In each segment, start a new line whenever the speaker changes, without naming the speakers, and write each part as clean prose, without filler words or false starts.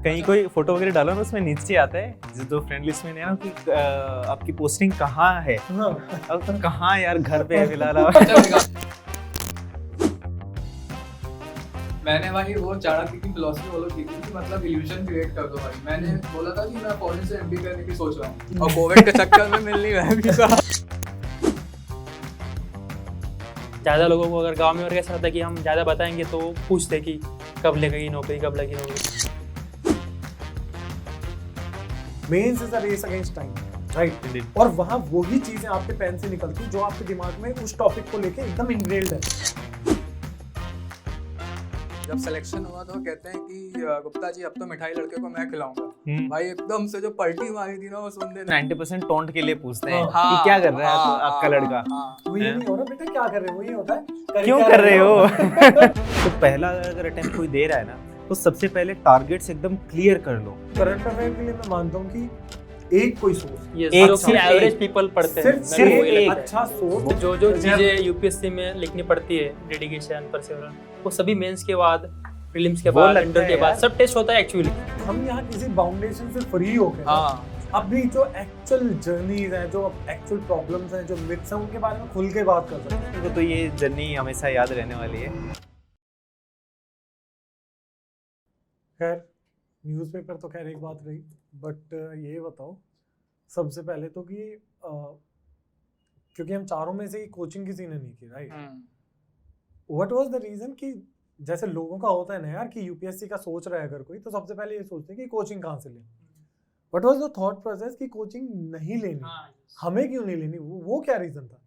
कहीं कोई फोटो वगैरह डालो ना उसमें नीचे आता है जो फ्रेंड लिस्ट में है ना कि आपकी पोस्टिंग कहाँ है। अब कहाँ यार, घर पे है फिलहाल आप।
मैंने भाई वो चाणक्य की फिलॉसफी फॉलो की थी कि मतलब इल्यूजन क्रिएट कर दो भाई। मैंने बोला था कि मैं फॉरेन से एमबी करने की सोच रहा हूँ और कोविड के चक्कर में मिल नहीं रहा है वीजा।
ज़्यादा लोगों को अगर गांव में और कैसा होता है कि हम ज़्यादा बताएंगे तो पूछते कि कब लगेगी नौकरी, कब लगेगी नौकरी।
Mains is a race against time, right? और वहाँ वही चीजें आपके पेन से निकलती जो आपके दिमाग में उस टॉपिक को लेके एकदम इनग्रेल्ड है।
जब सिलेक्शन हुआ तो कहते हैं कि गुप्ता जी अब तो मिठाई लड़के को मैं खिलाऊंगा। भाई एकदम से जो पलटी मारी थी ना उस बंदे ने।
90% टोंट के लिए पूछते हैं
हाँ,
कि क्या कर रहा है आपका लड़का।
वो ये नहीं हो रहा बेटा क्या कर रहे हो, वो ये होता है
क्यों कर रहे हो। तो पहला अगर अटेम्प्ट कोई दे रहा है ना तो सबसे पहले टारगेट्स एकदम क्लियर कर लो।
करंट अफेयर के लिए मैं मानता हूँ कि एक कोई सोर्स,
ये जो कि एवरेज पीपल पढ़ते हैं,
सिर्फ
एक
अच्छा सोर्स।
जो चीज़ें यूपीएससी में लिखनी पड़ती है, डेडिकेशन, परसेवरेंस, वो सभी मेंस के बाद, प्रीलिम्स के बाद, इंटर के बाद सब टेस्ट होता है एक्चुअली।
हम यहाँ किसी बाउंडेशन से फ्री हो गए। अभी जो एक्चुअल जर्नीज हैं, जो एक्चुअल प्रॉब्लम्स हैं, जो मिथ्स हैं, उनके बारे में खुल के बात कर सकते हैं।
तो ये जर्नी हमेशा याद रहने वाली है।
खैर न्यूज़पेपर तो खैर एक बात रही, बट ये बताओ सबसे पहले तो कि क्योंकि हम चारों में से कोचिंग किसी ने नहीं की, right? What was the reason कि जैसे लोगों का होता है ना यार कि यूपीएससी का सोच रहा है अगर कोई, तो सबसे पहले ये सोचते हैं कि कोचिंग कहाँ से लें। What was the thought process कि कोचिंग नहीं लेनी, हमें क्यों नहीं लेनी? वो क्या रीजन था?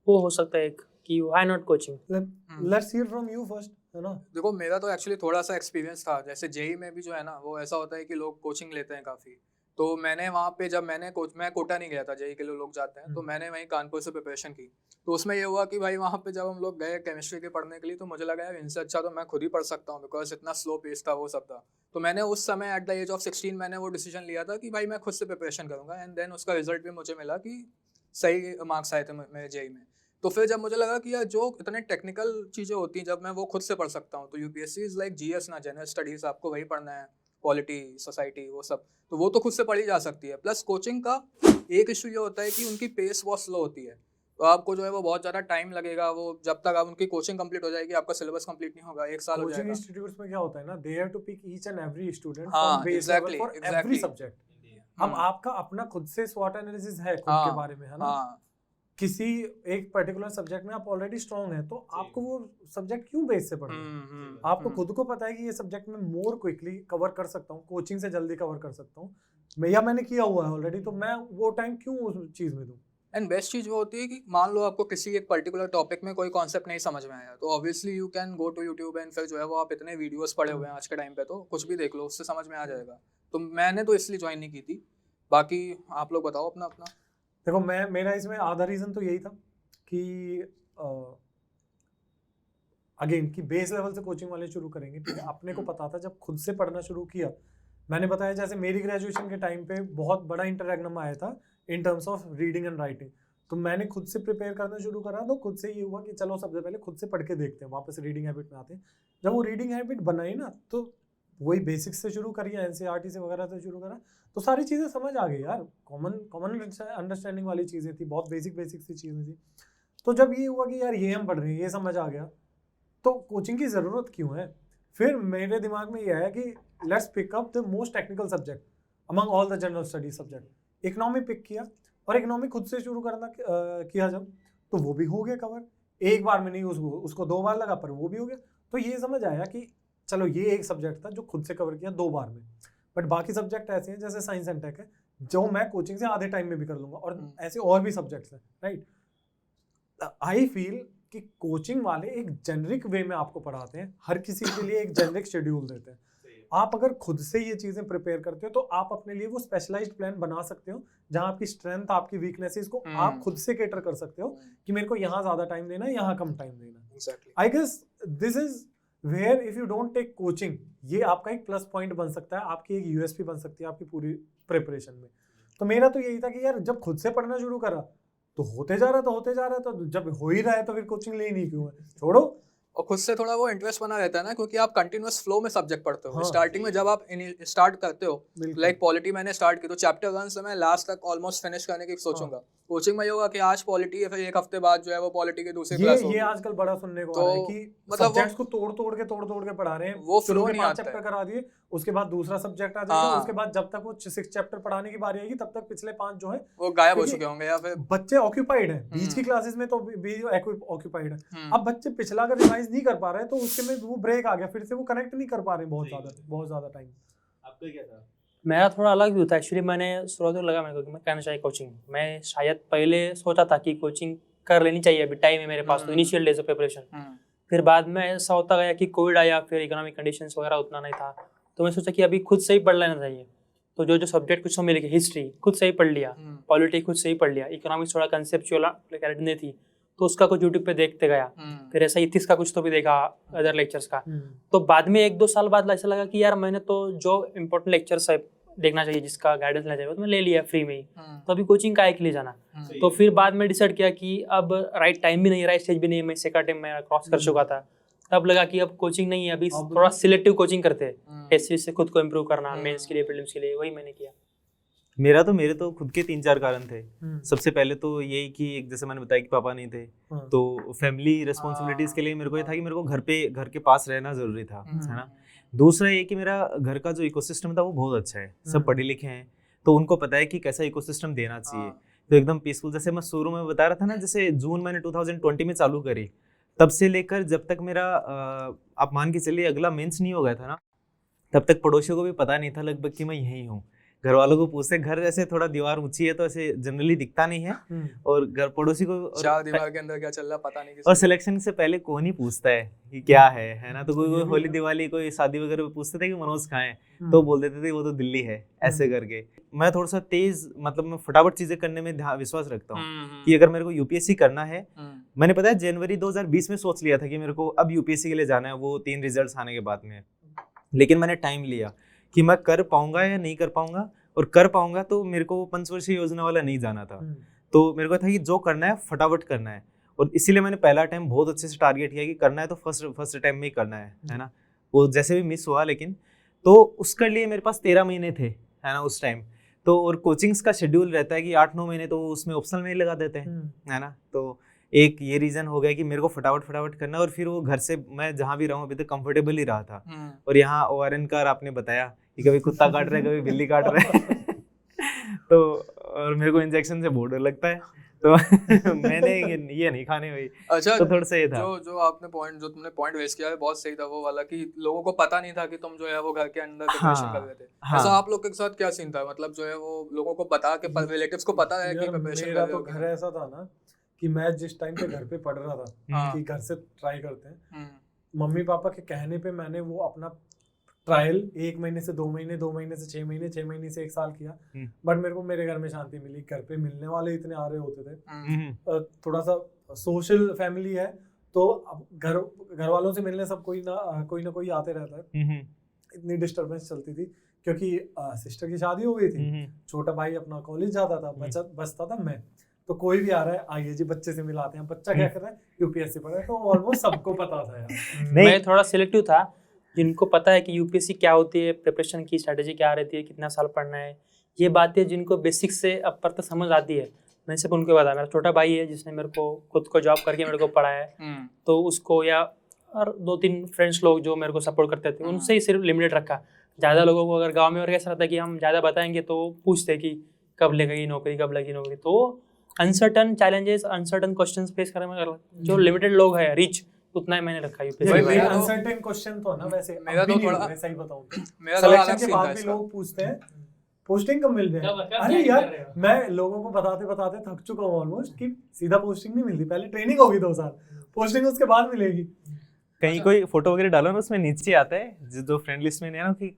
वो हो सकता है एक कि why not coaching.
Let's hear from you first, है ना?
देखो मेरा तो एक्चुअली थोड़ा सा एक्सपीरियंस था। जैसे जेई में भी जो है ना वो ऐसा होता है कि लोग कोचिंग लेते हैं काफ़ी। तो मैंने वहाँ पे जब मैं कोटा नहीं गया था, जेई के लिए लोग जाते हैं, तो मैंने वहीं कानपुर से प्रिपरेशन की। तो उसमें ये हुआ कि भाई वहाँ पे जब हम लोग गए केमिस्ट्री के पढ़ने के लिए तो मुझे लगा यार इनसे अच्छा तो मैं खुद ही पढ़ सकता हूँ, बिकॉज इतना स्लो पेस था वो सब था। तो मैंने उस समय एट द एज ऑफ 16 मैंने वो डिसीजन लिया था कि भाई मैं खुद से प्रिपरेशन करूँगा। एंड देन उसका रिजल्ट भी मुझे मिला कि सही मार्क्स आए थे मेरे जेई में। तो फिर जब मुझे लगा कि यार जो इतने टेक्निकल चीज़ें होती हैं जब मैं वो खुद से पढ़ सकता हूँ, तो यूपीएससी इज़ लाइक जीएस ना, जनरल स्टडीज़ आपको वही पढ़ना है, पॉलिटी, सोसाइटी, वो सब, तो वो तो खुद से पढ़ी जा सकती है। प्लस कोचिंग का एक इशू ये होता है कि उनकी पेस बहुत स्लो होती है, तो आपको जो है वो बहुत ज़्यादा टाइम लगेगा। वो जब तक आप उनकी कोचिंग कंप्लीट हो जाएगी आपका सिलेबस कंप्लीट नहीं होगा, 1 साल हो जाएगा।
कोचिंग इंस्टीट्यूट्स में क्या होता है ना, they have to pick each and every student
हाँ,
from base level for every
exactly.
Subject. अब आपका अपना खुद से स्वॉट एनालिसिस है खुद के बारे में, है ना? किसी एक पर्टिकुलर सब्जेक्ट में आप ऑलरेडी स्ट्रांग है, तो आपको वो सब्जेक्ट क्यों बेस से पढ़ना है? आपको खुद को पता है कि ये सब्जेक्ट में मोर क्विकली कवर कर सकता हूँ, कोचिंग से जल्दी कवर कर सकता हूँ, मैंने किया हुआ है ऑलरेडी, तो मैं वो टाइम क्यों उस चीज में दूं?
एंड बेस्ट चीज़ वो होती है कि मान लो आपको किसी एक पर्टिकुलर टॉपिक में कोई कॉन्सेप्ट नहीं समझ में आया, तो obviously you can go to YouTube and फिर जो है वो आप इतने वीडियोस पढ़े हुए हैं आज के टाइम पे, तो कुछ भी देख लो उससे समझ में आ जाएगा। तो मैंने तो इसलिए ज्वाइन नहीं की थी। बाकी आप लोग बताओ अपना अपना।
देखो मेरा इसमें आधा रीजन तो यही था कि अगेन कि बेस लेवल से कोचिंग वाले शुरू करेंगे, ठीक है? अपने को पता था जब खुद से पढ़ना शुरू किया, मैंने बताया जैसे मेरी ग्रेजुएशन के टाइम पे बहुत बड़ा इंटररेग्नम आया था in terms of reading and writing, तो मैंने खुद से प्रिपेयर करना शुरू करा। तो खुद से ये हुआ कि चलो सबसे पहले खुद से पढ़ के देखते हैं, वापस रीडिंग हैबिट में आते हैं। जब वो रीडिंग हैबिट बनाई ना, तो वही बेसिक्स से शुरू करिए, एनसीईआरटी से वगैरह से शुरू करा, तो सारी चीज़ें समझ आ गई यार। कॉमन अंडरस्टैंडिंग वाली चीज़ें थी, बहुत बेसिक सी चीज़ें थी। तो जब ये हुआ कि यार ये हम पढ़ रहे हैं, ये समझ आ गया, तो कोचिंग की ज़रूरत क्यों है? फिर मेरे दिमाग में ये आया कि let's pick up the most technical subject among all the general studies subject. Economy pick किया, और इकोनॉमी खुद से शुरू करना किया जब, तो वो भी हो गया कवर। एक बार में नहीं, उसको 2 बार लगा, पर वो भी हो गया। तो ये समझ आया कि चलो ये एक सब्जेक्ट था जो खुद से कवर किया 2 बार में, बट बाकी सब्जेक्ट ऐसे हैं जैसे साइंस एंड टेक है जो मैं कोचिंग से आधे टाइम में भी कर लूँगा, और ऐसे और भी सब्जेक्ट्स हैं, राइट? आई फील कि कोचिंग वाले एक जेनरिक वे में आपको पढ़ाते हैं, हर किसी के लिए एक जेनरिक शेड्यूल देते हैं। आप अगर खुद से ये चीज़ें प्रिपेयर करते हो तो आप अपने लिए वो स्पेशलाइज्ड प्लान बना सकते हो, जहाँ आपकी स्ट्रेंथ, आपकी वीकनेसेस को आप खुद से कैटर कर सकते हो कि मेरे को यहाँ ज़्यादा टाइम देना है, यहाँ कम टाइम देना। I guess this is where if you don't take coaching, ये आपका एक प्लस पॉइंट बन सकता है, आपकी एक यूएसपी बन सकती है आपकी पूरी प्रिपरेशन में। तो मेरा तो यही था कि यार जब खुद से पढ़ना शुरू करा तो होते जा रहा, तो जब हो ही रहा है तो फिर कोचिंग लेनी क्यों है? छोड़ो,
और खुद से थोड़ा वो इंटरेस्ट बना रहता है ना, क्योंकि आप कंटिन्यूअस फ्लो में सब्जेक्ट पढ़ते हो।
हाँ।
स्टार्टिंग में जब आप स्टार्ट करते हो,
बिल्कुल।
लाइक पॉलिटी मैंने स्टार्ट की तो चैप्टर 1 से मैं लास्ट तक ऑलमोस्ट फिनिश करने की सोचूंगा। कोचिंग में ये होगा कि आज पॉलिटी है, फिर एक हफ्ते बाद जो है वो पॉलिटी की दूसरी क्लास
ये
होगी।
आजकल बड़ा सुनने को
तो
आ रहा है कि
मतलब
सब्जेक्ट्स को तोड़ के पढ़ा रहे हैं।
वो
शुरू
flow
के
नहीं
5
आता
चैप्टर
है।
करा दिए, उसके बाद दूसरा सब्जेक्ट आ जाएगा,
हाँ।
उसके बाद जब तक वो 6 चैप्टर पढ़ाने की बारी आएगी तब तक पिछले 5 जो है
वो गायब हो
क्योंकि
चुके होंगे, या फिर
बच्चे ऑक्यूपाइड हैं। बीच की क्लासेस में तो भी ऑक्यूपाइड है। अब बच्चे पिछला अगर रिवाइज नहीं कर पा रहे हैं तो उसके में वो ब्रेक आ गया, फिर से वो कनेक्ट नहीं कर पा रहे बहुत ज्यादा टाइम।
आपका क्या था?
मेरा थोड़ा अलग व्यू था एक्चुअली। मैंने शुरुआत में लगा मेरे को कि मैं करना चाहिए कोचिंग। मैं शायद पहले सोचा था कि कोचिंग कर लेनी चाहिए, अभी टाइम है मेरे पास, तो इनिशियल डेज ऑफ प्रिपरेशन। फिर बाद में ऐसा होता गया कि कोविड आया, फिर इकोनॉमिक कंडीशंस वगैरह उतना नहीं था, तो मैं सोचा कि अभी खुद से ही पढ़ लेना चाहिए। तो जो सब्जेक्ट कुछ मिले, हिस्ट्री खुद से ही पढ़ लिया, पॉलिटी खुद से ही पढ़ लिया, इकोनॉमिक्स थोड़ा कंसेप्चुअल क्लैरिटी नहीं थी तो उसका कुछ यूट्यूब पे देखते गया। फिर ऐसा इथिक्स का कुछ तो भी देखा अदर लेक्चर्स का। तो बाद में 1-2 साल बाद ऐसा लगा कि यार मैंने तो जो इम्पोर्टेंट लेक्चर्स है देखना चाहिए, जिसका गाइडेंस लेना चाहिए, तो मैं ले लिया फ्री में ही। तो अभी कोचिंग का के लिए जाना। तो फिर बाद में डिसाइड किया कि अब राइट टाइम भी नहीं, राइट स्टेज भी नहीं, मैं सेकंड टाइम मैं क्रॉस कर चुका था। तब लगा कि अब कोचिंग नहीं है, अभी थोड़ा सिलेक्टिव कोचिंग करते हैं, टेस्ट से खुद को इम्प्रूव करना, मेंस के लिए, प्रीलिम्स के लिए, वही मैंने किया।
मेरे तो खुद के 3-4 कारण थे। सबसे पहले तो यही कि एक जैसे मैंने बताया कि पापा नहीं थे, तो फैमिली रिस्पॉन्सिबिलिटीज के लिए मेरे को ये था कि मेरे को घर के पास रहना जरूरी था, है ना। दूसरा ये कि मेरा घर का जो इकोसिस्टम था वो बहुत अच्छा है, सब पढ़े लिखे हैं, तो उनको पता है कि कैसा इकोसिस्टम देना चाहिए, तो एकदम पीसफुल। जैसे मैं शुरू में बता रहा था ना, जैसे जून मैंने 2020 में चालू करी, तब से लेकर जब तक मेरा आप मान के चलिए अगला मेंस नहीं हो गया था ना, तब तक पड़ोसियों को भी पता नहीं था लगभग कि मैं यहीं हूँ। घर वालों को पूछते, घर ऐसे थोड़ा दीवार ऊंची है तो ऐसे जनरली दिखता नहीं है, और घर पड़ोसी को
चार दीवार के अंदर क्या चल रहा पता नहीं।
और सिलेक्शन से पहले कौन ही पूछता है कि क्या है ना। तो कोई होली दिवाली कोई शादी वगैरह में पूछते थे कि मनोज कहाँ है, तो बोल देते थे वो तो दिल्ली है, ऐसे करके। मैं थोड़ा सा तेज, मतलब मैं फटाफट चीजें करने में विश्वास रखता हूँ कि अगर मेरे को यूपीएससी करना है, मैंने पता है जनवरी 2020 में सोच लिया था कि मेरे को अब यूपीएससी के लिए जाना है, वो 3 रिजल्ट्स आने के बाद में। लेकिन मैंने टाइम लिया कि मैं कर पाऊंगा या नहीं कर पाऊंगा, और कर पाऊंगा तो मेरे को पंचवर्षीय योजना वाला नहीं जाना था। तो मेरे को था कि जो करना है फटाफट करना है, और इसीलिए मैंने पहला टाइम बहुत अच्छे से टारगेट किया कि करना है तो फर्स्ट टाइम में ही करना है ना। वो जैसे भी मिस हुआ, लेकिन तो उसके लिए मेरे पास 13 महीने थे, है ना, उस टाइम। तो और कोचिंग्स का शेड्यूल रहता है कि 8-9 महीने तो उसमें ऑप्शनल में ही लगा देते हैं, है ना। तो एक ये रीजन हो गया कि मेरे को फटाफट करना, और फिर वो घर से मैं जहाँ भी रहूँ अभी तक कंफर्टेबल ही रहा था। और यहाँ ORN का आपने बताया कि कभी कुत्ता काट रहा है, कभी बिल्ली काट रहा है तो और मेरे को इंजेक्शन से बहुत डर लगता है, तो मैंने ये नहीं खाने हुई।
अच्छा,
तो थोड़ा सा ये था
जो तुमने पॉइंट वेस्ट किया है बहुत सही था, वो वाला कि लोगों को पता नहीं था कि तुम जो है वो घर के अंदर प्रिपरेशन कर रहे थे। ऐसा आप लोग के साथ क्या सीन था, मतलब जो है वो लोगों को बता के रिलेटिव्स को पता है कि प्रिपरेशन कर रहे हो?
मेरा तो घर ऐसा था ना कि मैं जिस टाइम पे घर पे पढ़ रहा था कि घर से ट्राई करते हैं, मम्मी पापा के कहने पे मैंने वो अपना ट्रायल 1 महीने से 2 महीने, 2 महीने से 6 महीने, 6 महीने से 1 साल किया। बट मेरे को मेरे घर में शांति मिली। घर पे मिलने वाले इतने आ रहे होते थे, थोड़ा सा सोशल फैमिली है, तो अब घर वालों से मिलने सब कोई ना कोई आते रहता है। इतनी डिस्टर्बेंस चलती थी क्योंकि सिस्टर की शादी हो गई थी, छोटा भाई अपना कॉलेज जाता था, बचता था मैं। तो कोई भी आ रहा है, आइए जी बच्चे से मिलाते हैं, बच्चा क्या कर रहा है, यूपीएससी पढ़ रहा है। तो ऑलमोस्ट सबको पता था यार।
मैं थोड़ा सिलेक्टिव था, जिनको पता है कि यूपीएससी क्या होती है, प्रिपरेशन की स्ट्रेटेजी क्या रहती है, कितना साल पढ़ना है, ये बातें जिनको बेसिक से अपर तक समझ आती है, मैं सिर्फ उनको बता। मेरा छोटा भाई है जिसने मेरे को खुद को जॉब करके मेरे को पढ़ाया है, तो उसको, या और 2-3 फ्रेंड्स लोग जो मेरे को सपोर्ट करते थे, उनसे ही सिर्फ लिमिटेड रखा। ज़्यादा लोगों को अगर गाँव में और कैसा रहता है कि हम ज़्यादा बताएंगे तो पूछते कि कब लगेगी नौकरी, कब लगेगी नौकरी। तो uncertain challenges, uncertain questions face करने में जो लिमिटेड लोग है रिच, उतना ही मैंने रखा
यूपीएससी। अनसर्टेन क्वेश्चन तो ना वैसे
मेरा तो थोड़ा,
वैसा ही बताऊं तो
मेरा थोड़ा अलग
के
सीन
बाद
था
भी
इसका।
लोग पूछते हैं पोस्टिंग कब मिल जाए। अरे यार मैं लोगों को बताते थक चुका हूँ ऑलमोस्ट कि सीधा पोस्टिंग नहीं मिलती, पहले ट्रेनिंग होगी 2 साल, पोस्टिंग उसके बाद मिलेगी।
कहीं कोई फोटो वगैरह डालो ना, उसमें नीचे आता है जो फ्रेंड लिस्ट में नहीं है ना कि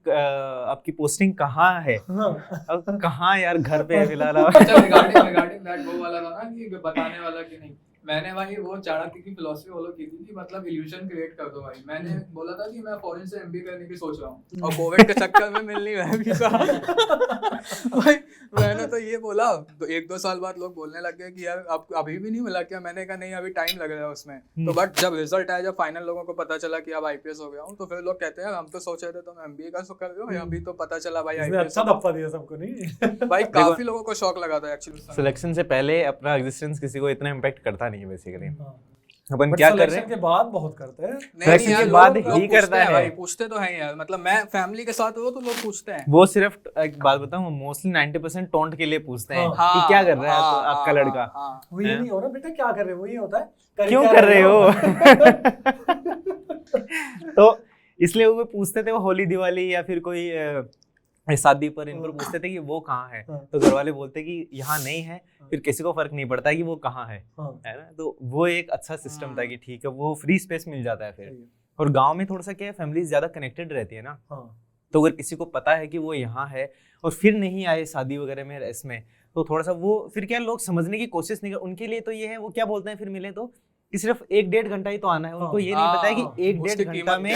आपकी पोस्टिंग कहाँ है। अब कहाँ यार, घर पे है फिलहाल।
अच्छा, रिगार्डिंग दैट वो वाला था ना कि बताने वाला कि नहीं, मैंने भाई वो चाणक्य की फिलॉसफी फॉलो की थी कि मतलब इल्यूजन क्रिएट कर दो भाई। मैंने बोला था कि मैं फॉरेन से एमबीए करने की सोच रहा हूँ, और कोविड के चक्कर में मिल नहीं रहा वीजा भाई। मैंने तो ये बोला, तो 1-2 साल बाद लोग बोलने लग गए कि यार अब अभी भी नहीं मिला क्या? मैंने कहा नहीं, अभी टाइम लग रहा है उसमें। तो बट जब रिजल्ट आया, जब फाइनल लोगों को पता चला कि अब आईपीएस हो गया हूँ, तो फिर लोग कहते हैं हम तो सोच रहे थे तुम एमबीए का कर रहे हो, अभी तो पता चला भाई
इसने
आईपीएस।
अच्छा धप्पा दिया सबको नहीं।
भाई काफी लोगों को शौक लगा था एक्चुअली।
सिलेक्शन से पहले अपना एग्जिस्टेंस किसी को इतना इम्पैक्ट करता नहीं है बेसिकली।
हाँ।
अपन
But
क्या कर रहे
selection
हैं
के बाद बहुत करते हैं।
Selection के बाद ही करता है।
भाई पूछते तो हैं यार, मतलब मैं फैमिली के साथ हो तो लोग पूछते हैं।
वो सिर्फ एक बात बताऊं, मोस्टली 90% टोंट के लिए पूछते हैं
हाँ,
कि क्या कर रहा है
हाँ,
आपका लड़का।
हाँ,
वो ये नहीं हो रहा बेटा क्या कर रहे हो, वो ये होता है
क्यों
क्या
कर रहे हो?
हो?
तो इसलिए वो पूछते थे, वो होली दिवाली या फिर कोई शादी पर इन पर पूछते थे कि वो कहाँ है,
हाँ।
तो घर वाले बोलते कि यहाँ नहीं है, फिर किसी को फर्क नहीं पड़ता कि वो कहाँ है ना। तो वो एक अच्छा सिस्टम था कि ठीक है, वो फ्री स्पेस मिल जाता है फिर। और गांव में थोड़ा सा क्या है, फैमिली ज्यादा कनेक्टेड रहती है ना, तो अगर किसी को पता है कि वो यहाँ है और फिर नहीं आए शादी वगैरह में इसमें, तो थोड़ा सा वो फिर क्या लोग समझने की कोशिश नहीं कर, उनके लिए तो ये है, वो क्या बोलते हैं फिर मिले तो कि सिर्फ 1-1.5 घंटा ही तो आना है। उनको ये नहीं पता है कि 1-1.5 घंटा में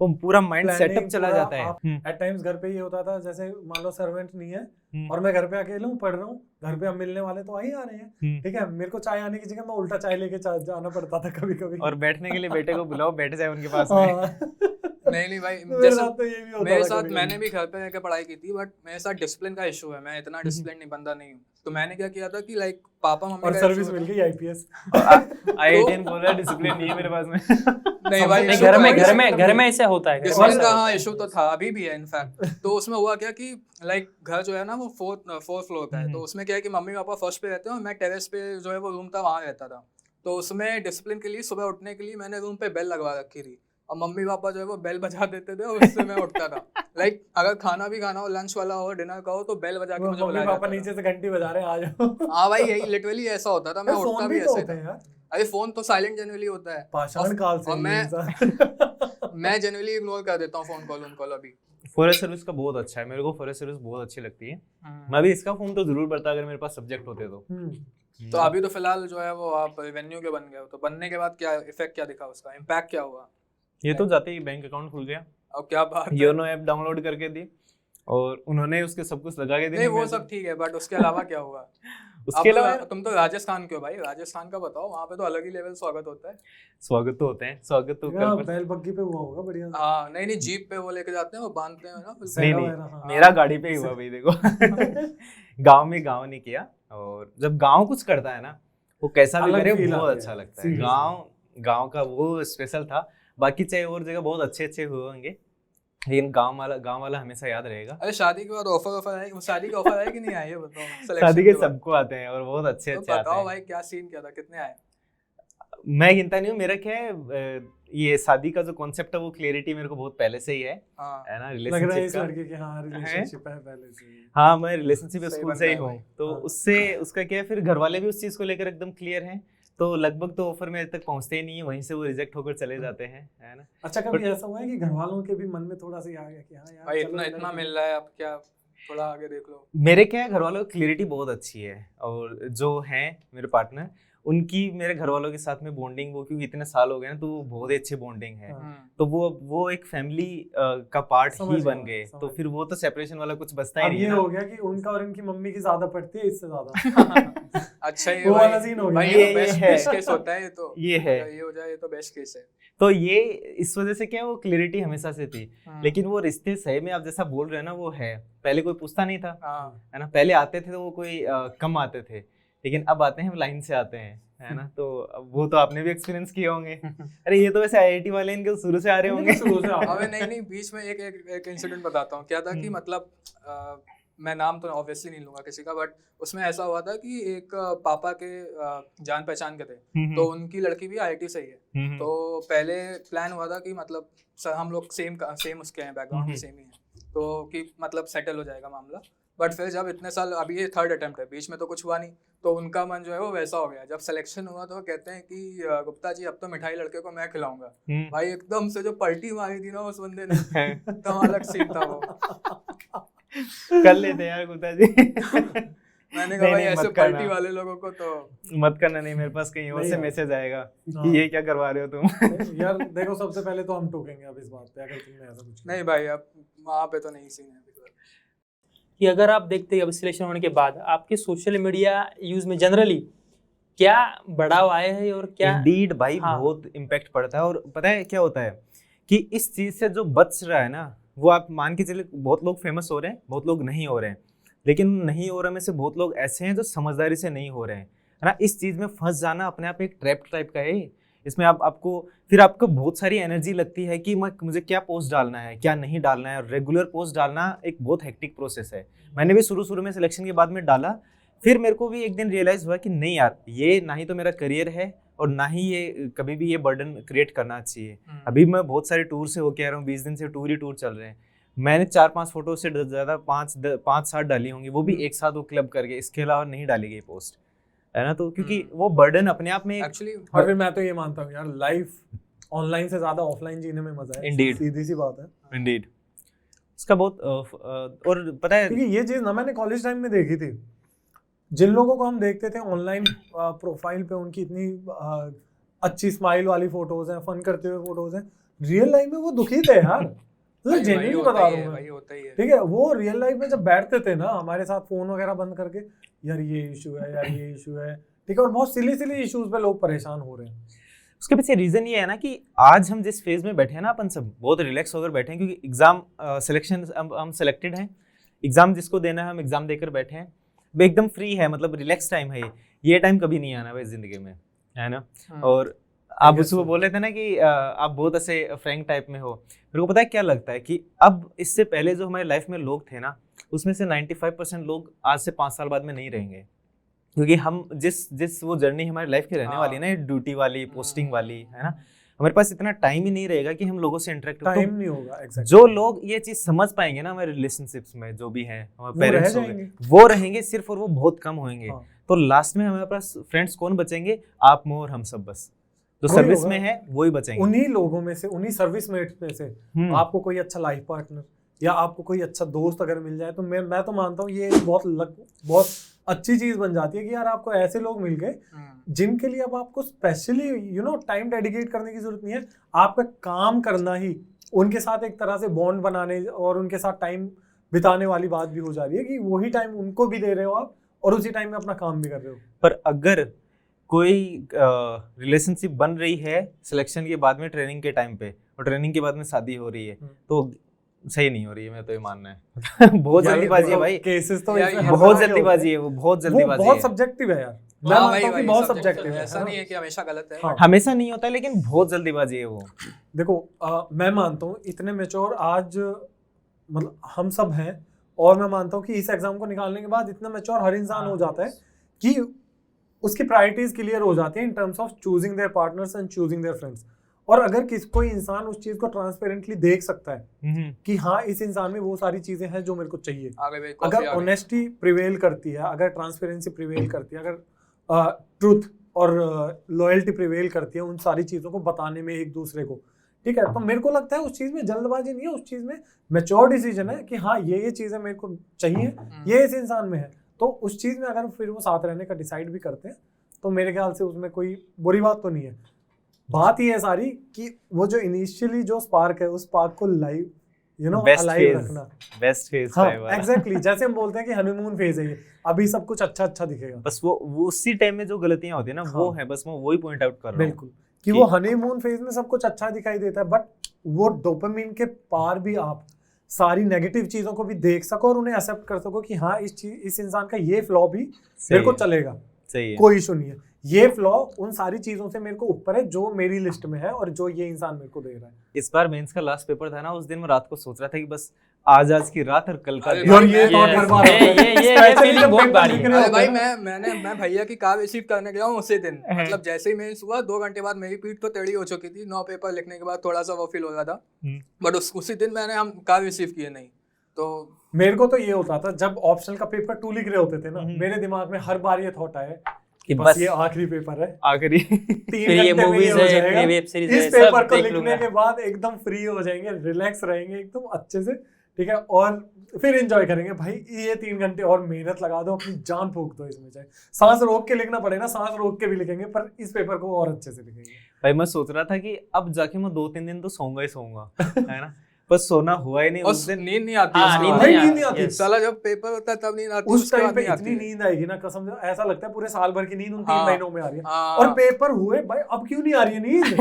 वो पूरा माइंड सेटअप चला जाता है।
एट टाइम्स घर पे ये होता था, जैसे मान लो सर्वेंट नहीं है और मैं घर पे अकेला हूँ, पढ़ रहा हूँ, घर पे अब मिलने वाले तो आ ही आ रहे हैं, ठीक है, मेरे को चाय आने की जगह मैं उल्टा चाय लेके जाना पड़ता था कभी कभी।
और बैठने के लिए बेटे को बुलाओ, बैठ जाए उनके पास में।
नहीं भाई,
मेरे
जैसे
साथ तो ये भी होता
मेरे
था
साथ
कभी।
मैंने भी घर पे रहकर पढ़ाई की थी, बट मेरे साथ डिसिप्लिन का इशू है, मैं इतना डिसिप्लिन नहीं बंदा नहीं हूँ। तो मैंने क्या किया था कि लाइक पापा मम्मी
और
का
सर्विस
issue
मिल
था।
गई आईपीएस।
IITian बोल रहा है डिसिप्लिन नहीं है मेरे पास में।
नहीं भाई,
नहीं,
issue तो है।
घर में ऐसे होता है।
डिसिप्लिन का हाँ इशू तो था, अभी भी है इनफैक्ट। तो उसमें हुआ क्या कि लाइक घर जो है ना वो फोर्थ फ्लोर का है, तो उसमें क्या है कि मम्मी पापा फर्स्ट पे रहते हैं और मैं टेरेस पे जो है वो रूम था वहाँ रहता था। तो उसमें डिसिप्लिन के लिए सुबह उठने के लिए मैंने रूम पे बेल लगवा रखी थी, और मम्मी पापा जो है वो बेल बजा देते थे और उससे मैं उठता था। लाइक अगर खाना भी खाना हो, लंच वाला हो, डिनर का हो, तो बेल बजा के मुझे
मम्मी
बुलाया
पापा
जाता
नीचे
था।
से घंटी बजा रहे हैं, आ जाओ।
हाँ भाई, यही लिटरली ऐसा होता था, मैं
यार,
उठता
फोन
भी
भी तो
ऐसे
होते हैं
था।
यार,
अरे फोन तो साइलेंट जनरली होता है,
पाषाण काल से
और
ये इंसान।
मैं जनरली इग्नोर कर देता हूँ फोन कॉल अभी।
फॉरेस्ट सर्विस का बहुत अच्छा है, मेरे को फॉरेस्ट सर्विस बहुत अच्छी लगती है। मैं भी इसका फॉर्म तो जरूर भरता अगर मेरे पास सब्जेक्ट होते तो।
तो अभी तो फिलहाल जो है वो आप रेवेन्यू के बन गए हो, तो बनने के बाद क्या इफेक्ट क्या दिखा, उसका इम्पैक्ट क्या हुआ?
ये तो जाते ही बैंक अकाउंट खुल गया,
और क्या बात है।
योनो ऐप डाउनलोड करके दी और उन्होंने उसके सब कुछ लगा के दी।
नहीं वो सब ठीक है, बट उसके अलावा क्या हुआ?
उसके अलावा
तुम तो राजस्थान के हो भाई, राजस्थान का बताओ, वहाँ पे तो अलग ही लेवल स्वागत होता है।
स्वागत तो होते हैं, स्वागत तो
यार, बैल बग्गी पे हुआ होगा बढ़िया।
हाँ नहीं जीप पे वो लेके जाते हैं, वो बांधते हैं ना।
नहीं
हाँ।
मेरा गाड़ी पे ही हुआ भाई, देखो। गांव नहीं किया, और जब गांव कुछ करता है ना, वो कैसा भी
अलग
करे
feel
बहुत
आती
अच्छा
है,
लगता है।
seriously।
गांव का वो स्पेशल था, बाकी चाहे और जगह बहुत अच्छे हुए होंगे, लेकिन गांव वाला हमेशा याद रहेगा।
अरे शादी के बाद ऑफर है, शादी का ऑफर है कि नहीं आया, ये बताओ।
शादी के सबको आते हैं और बहुत अच्छे
तो
आते हैं।
बताओ भाई क्या सीन क्या था, कितने आए?
मैं गिनता नहीं हूँ, मेरा क्या है, ये शादी का जो कॉन्सेप्ट है वो क्लियरिटी मेरे को बहुत पहले से ही है ना,
लग रहा है इस
रिलेशनशिप
लड़के के हाँ रिलेशनशिप है पहले से ही।
हाँ मैं रिलेशनशिप
सही
स्कूल
बंदा
से ही
है
हूँ,
भाई।
तो
हाँ।
उससे उसका क्या है, फिर घर वाले भी उस चीज को लेकर एकदम क्लियर हैं, तो लगभग तो ऑफर मेरे तक पहुंचते ही नहीं है, वहीं से वो रिजेक्ट होकर चले जाते हैं, है ना।
अच्छा कभी ऐसा हुआ है कि घर वालों के भी मन में थोड़ा सा आ गया कि हाँ यार
भाई
चलो
इतना मिल रहा है, अब क्या थोड़ा आगे देख लो।
मेरे क्या है, घर वालों की क्लियरिटी बहुत अच्छी है, और जो हैं मेरे पार्टनर, उनकी मेरे घर वालों के साथ में बॉन्डिंग, वो क्योंकि इतने साल हो गए ना, तो वो बहुत ही अच्छी बॉन्डिंग है। तो वो एक फैमिली का पार्ट ही बन गए, तो फिर वो तो सेपरेशन वाला कुछ बचता ही
अब
नहीं
ये
है
हो गया कि उनका और इनकी मम्मी की ज्यादा पड़ती है इससे ज्यादा।
अच्छा ये
वो वाला सीन हो गया।
भाई
ये
बेस्ट केस होता है, ये तो
ये है,
ये हो जाए ये तो बेस्ट केस है।
तो ये इस वजह से क्या वो क्लियरिटी हमेशा से थी। लेकिन वो रिश्ते सही में आप जैसा बोल रहे हैं ना, वो है, पहले कोई पूछता नहीं था, है ना, पहले आते थे तो वो कोई कम आते थे, लेकिन अब आते हैं लाइन से आते हैं, है ना। तो वो तो आपने भी एक्सपीरियंस किए होंगे। अरे ये तो वैसे आईआईटी वाले इनके शुरू से आ रहे होंगे।
अबे नहीं बीच में एक इंसिडेंट बताता हूँ। क्या था कि मतलब मैं नाम तो ऑब्वियसली नहीं लूंगा किसी का, बट उसमें ऐसा हुआ था कि एक पापा के जान पहचान के थे, तो उनकी लड़की भी आईआईटी से ही है। तो पहले प्लान हुआ था कि मतलब हम लोग सेम उसके हैं, बैकग्राउंड भी सेम ही है, तो कि मतलब सेटल हो जाएगा मामला। बट फिर जब इतने साल, अभी ये 3rd अटेम्प्ट है, बीच में तो कुछ हुआ नहीं, तो उनका मन जो है वो वैसा हो गया। जब सिलेक्शन हुआ तो कहते हैं कि गुप्ता जी अब तो मिठाई लड़के को मैं खिलाऊंगा। भाई एकदम से जो पलटी मारी थी ना उस बंदे ने, तो अलग सीन था वो।
कर लेते यार गुप्ता जी।
मैंने कहा भाई ऐसे पलटी वाले लोगों को तो
मत करना। नहीं, मेरे पास कहीं और से मैसेज आएगा कि ये क्या करवा रहे हो तुम।
यार देखो, सबसे पहले तो हम टोकेंगे अब इस बात पे, अगर तुमने ऐसा कुछ
नहीं भाई, अब वहाँ पे तो नहीं सीन है।
कि अगर आप देखते हैं अभी सिलेक्शन होने के बाद आपके सोशल मीडिया यूज में जनरली क्या बढ़ाव आए हैं और क्या
इंडीड भाई
हाँ।
बहुत इम्पैक्ट पड़ता है। और पता है क्या होता है कि इस चीज से जो बच रहा है ना, वो आप मान के चले, बहुत लोग फेमस हो रहे हैं, बहुत लोग नहीं हो रहे हैं, लेकिन नहीं हो रहे में से बहुत लोग ऐसे हैं जो समझदारी से नहीं हो रहे हैं, है ना। इस चीज में फंस जाना अपने आप एक ट्रैप टाइप का है। इसमें आपको बहुत सारी एनर्जी लगती है कि मुझे क्या पोस्ट डालना है, क्या नहीं डालना है, और रेगुलर पोस्ट डालना एक बहुत हेक्टिक प्रोसेस है। मैंने भी शुरू में सिलेक्शन के बाद में डाला, फिर मेरे को भी एक दिन रियलाइज हुआ कि नहीं यार, ये ना ही तो मेरा करियर है और ना ही ये कभी भी ये बर्डन क्रिएट करना चाहिए। अभी मैं बहुत सारे टूर से होके आ रहा हूँ, 20 दिन से टूर चल रहे हैं। मैंने 4-5 फोटो से ज़्यादा 5-7 डाली होंगी, वो भी एक साथ वो क्लब करके, इसके अलावा नहीं डाली गई पोस्ट, है ना। तो क्योंकि वो बर्डन अपने आप में
एक्चुअली
और फिर मैं तो ये मानता हूँ यार, लाइफ ऑनलाइन से ज्यादा ऑफलाइन जीने में मजा है।
Indeed.
सीधी सी बात है।
इंडीड इसका बहुत और पता है
क्योंकि ये चीज ना मैंने कॉलेज टाइम में देखी थी, जिन लोगों को हम देखते थे ऑनलाइन प्रोफाइल पे, उनकी इतनी अच्छी स्माइल वाली फोटोज हैं, फन करते हुए फोटोज हैं, रियल लाइफ में वो दुखी थे यार। मतलब जेन्युइनली बता रहा हूँ मैं,
होता ही है।
ठीक है। वो रियल लाइफ में जब बैठते थे ना हमारे साथ फोन वगैरह बंद करके, यार ये इशू है, यार ये इशू है, ठीक है, और बहुत सिली इश्यूज पे लोग परेशान हो रहे हैं।
उसके पीछे रीजन ये है ना कि आज हम जिस फेज में बैठे हैं ना, अपन सब बहुत रिलैक्स होकर बैठे हैं, क्योंकि एग्जाम सिलेक्शन हम सिलेक्टेड हैं, एग्जाम जिसको देना है हम एग्जाम देकर बैठे हैं, वो एकदम फ्री है, मतलब रिलैक्स टाइम है। ये टाइम कभी नहीं आना भाई जिंदगी में, है ना। और आप उसको बोल रहे थे ना कि आप बहुत ऐसे फ्रैंक टाइप में हो। मेरे को पता है क्या लगता है कि अब इससे पहले जो हमारी लाइफ में लोग थे ना, उसमें से 95% लोग आज से 5 साल बाद में नहीं रहेंगे, क्योंकि हम जिस वो जर्नी हमारी लाइफ की रहने वाली है ना, ड्यूटी वाली, पोस्टिंग वाली, है ना, हमारे पास इतना टाइम ही नहीं रहेगा कि हम लोगों से इंटरेक्ट
टाइम नहीं होगा। एग्जैक्टली।
जो लोग ये चीज समझ पाएंगे ना हमारे रिलेशनशिप्स में, जो भी हैं हमारे पेरेंट्स हो गए, वो रहेंगे सिर्फ, और वो बहुत कम होंगे।
हाँ।
तो लास्ट में हमारे पास फ्रेंड्स कौन बचेंगे? आप, मैं और हम सब, बस जो सर्विस में है वही बचेंगे।
उन्हीं लोगों में से, उन्हीं सर्विस मेट्स में से आपको कोई अच्छा लाइफ पार्टनर या आपको कोई अच्छा दोस्त अगर मिल जाए, तो मैं तो मानता हूँ ये बहुत अच्छी चीज बन जाती है कि यार आपको ऐसे लोग मिल गए जिनके लिए अब आपको स्पेशली टाइम डेडिकेट करने की जरूरत नहीं है। आपका काम करना ही उनके साथ एक तरह से बॉन्ड बनाने और उनके साथ टाइम बिताने वाली बात भी हो जा रही है, कि वही टाइम उनको भी दे रहे हो आप और उसी टाइम में अपना काम भी कर रहे हो।
पर अगर कोई रिलेशनशिप बन रही है सिलेक्शन के बाद में, ट्रेनिंग के टाइम पे, और ट्रेनिंग के बाद में शादी हो रही है, तो सही नहीं हो रही है, मैं तो ये मानना है। बहुत जल्दीबाजी है भाई,
केसेस तो
बहुत जल्दीबाजी है, वो बहुत जल्दीबाजी है।
बहुत सब्जेक्टिव है यार, मैं मानता हूं कि बहुत सब्जेक्टिव है।
ऐसा नहीं है कि हमेशा गलत है।
हाँ।
हमेशा नहीं होता, लेकिन बहुत जल्दीबाजी है वो।
देखो मैं मानता हूँ इतने मैच्योर आज मतलब हम सब हैं, और मैं मानता हूँ कि इस एग्जाम को निकालने के बाद इतना मैच्योर हर इंसान हो जाता है कि उसकी प्रायोरिटीज क्लियर हो जाती है in terms of choosing there partners and choosing their friends. और अगर कोई इंसान उस चीज को ट्रांसपेरेंटली देख सकता है कि हाँ इस इंसान में वो सारी चीजें हैं जो मेरे को चाहिए, अगर ऑनेस्टी प्रिवेल करती है, अगर ट्रांसपेरेंसी प्रिवेल करती है, अगर ट्रुथ और लॉयल्टी प्रिवेल करती है उन सारी चीजों को बताने में एक दूसरे को, ठीक है, तो मेरे को लगता है उस चीज में जल्दबाजी नहीं है, उस चीज में मैच्योर डिसीजन है कि हाँ ये चीजें मेरे को चाहिए, ये इस इंसान में है। तो उस चीज में अगर फिर वो साथ रहने का डिसाइड भी करते हैं तो मेरे ख्याल से उसमें कोई बुरी बात तो नहीं है। बात ये है सारी कि वो जो इनिशियली जो स्पार्क है, उस स्पार्क को लाइव अलाइव रखना,
बेस्ट फेज।
हाँ एग्जैक्टली, जैसे हम बोलते हैं कि हनीमून फेज है ये, अभी सब कुछ अच्छा दिखेगा,
बस वो उसी टाइम में जो गलतियां होती है ना, वो है, बस मैं वही पॉइंट आउट कर रहा हूँ।
बिल्कुल, कि वो हनीमून फेज में सब कुछ अच्छा दिखाई देता है, बट वो डोपामिन के पार भी आप सारी नेगेटिव चीजों को भी देख सको और उन्हें एक्सेप्ट कर सको कि हाँ इस इंसान का ये फ्लॉ भी मेरे को चलेगा,
सही है,
कोई इशू नहीं है, ये फ्लॉ उन सारी चीजों से मेरे को ऊपर है जो मेरी लिस्ट में है और जो ये इंसान मेरे को दे रहा है।
इस बार मेंस का लास्ट पेपर था ना, उस दिन मैं रात को सोच रहा था कि बस आज की रात और कल का दिन।
और ये थॉट हर बार
ये फीलिंग बहुत बारी है।
अरे भाई मैं भैया की कार रिसीव करने गया हूँ उसी दिन, मतलब जैसे ही मैं सुबह 2 घंटे बाद मेरी पीठ तो टेढ़ी हो चुकी थी, 9 पेपर लिखने के बाद थोड़ा सा वो फील हो रहा था, बट उसी दिन मैंने हम कार रिसीव किए नहीं। तो
मेरे को तो ये होता था जब ऑप्शनल का पेपर 2 लिख रहे होते थे ना, मेरे दिमाग में हर बार ये थॉट आया कि बस ये आखिरी पेपर है,
आखिरी
3 घंटे में ये हो जाएगा,
वेब सीरीज
इस पेपर को लिखने के बाद एकदम फ्री हो जाएंगे, रिलैक्स रहेंगे एकदम अच्छे से, ठीक है, और फिर एंजॉय करेंगे। भाई ये 3 घंटे और मेहनत लगा दो, अपनी जान फूंक दो इसमें, चाहे सांस रोक के लिखना पड़े ना, सांस रोक के भी लिखेंगे, पर इस पेपर को और अच्छे से लिखेंगे।
भाई मैं सोच रहा था कि अब जाके मैं 2-3 दिन तो सोऊंगा ही सोऊंगा, है ना, पर सोना हुआ ही नहीं
और
उस दिन।
नींद नहीं आती
हाँ,
उसके
नींद
बाद।
भाई
नहीं
नींद नहीं
आती,
आती।
yes।
साला जब पेपर होता है तब नींद आती है,
उस
उसके
टाइम
बाद
पे
नहीं
इतनी
आती है।
नींद आएगी ना, कसम से ऐसा लगता है पूरे साल भर की नींद उन 3
हाँ,
महीनों में आ रही है।
हाँ,
और पेपर हुए भाई, अब क्यों नहीं आ रही है नींद?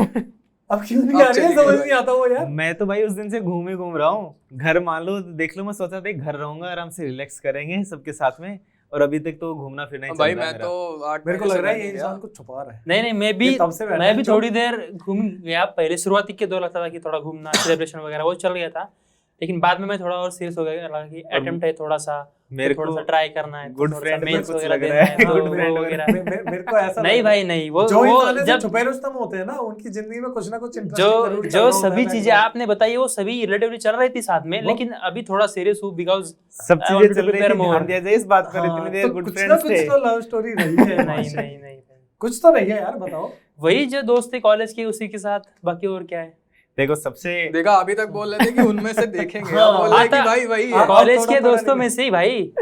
अब क्यों नहीं
अब
आ रही है,
चली गई
समझ
भाई।
नहीं आता वो यार।
मैं तो भाई उस दिन से घूम ही घूम रहा हूँ घर, मान लो देख लो, मैं सोचा था घर रहूंगा आराम से, रिलैक्स करेंगे सबके साथ में, और अभी तक तो घूमना फिरना ही चल
भाई
रहा है
मैं
मेरा।
तो 8
मेरे को
महीने
लग
से
रहा है
घर
ये
नहीं गया।
इंसान कुछ छुपा रहा है।
नहीं
ये तब से बैठा
मैं
है
भी
जो-
थोड़ी देर घूम गया, पहले शुरुआती के दौर लगता था कि थोड़ा घूमना सेलिब्रेशन वगैरह वो चल गया था, लेकिन बाद में मैं थोड़ा और सीरियस हो गया, लगा कि अटेम्प्ट है थोड़ा सा,
मेरे
थोड़ा
को
सा ट्राई करना है,
good
थोड़ा सा
friend में
मेंस
कुछ
वगैरह
लग
देना
रहा
है,
है,
तो
good
वो
friend
वगैरह।
मेरे को ऐसा
नहीं
लग रहा है।
भाई नहीं, वो
जो इंसान ऐसे
जब
छुपे रुस्तम होते हैं ना, उनकी जिंदगी में कुछ ना कुछ इंटरेस्टिंग
जो
जरूर चल
जो
रहा होता है
सभी
background
चीजें
में।
आपने बताई वो सभी रिलेटिवली चल रही थी साथ में,
वो-
लेकिन अभी थोड़ा सीरियस हूँ बिकॉज
सब
I want
चीजें
to
चल रही
prepare
थी,
more.
ध्यान दिया जाए इस बात पर,
हाँ,
इतनी देर
तो
गुड
कुछ ना
फ्रेंड्स
कुछ
थे।
तो लव स्टोरी रही है।
नहीं नहीं नहीं
कुछ तो रही है यार, बताओ।
वही जो दोस्त थे कॉलेज के उसी के साथ, बाकी और क्या है।
देखो सबसे
देखा, अभी तक बोल रहे थे कि उनमें से देखेंगे,
हाँ,
अब बोल रहे हैं कि
आता-
भाई वही है।
हाँ,
कॉलेज
थोड़ा
के
थोड़ा
दोस्तों
निकल-
में से ही भाई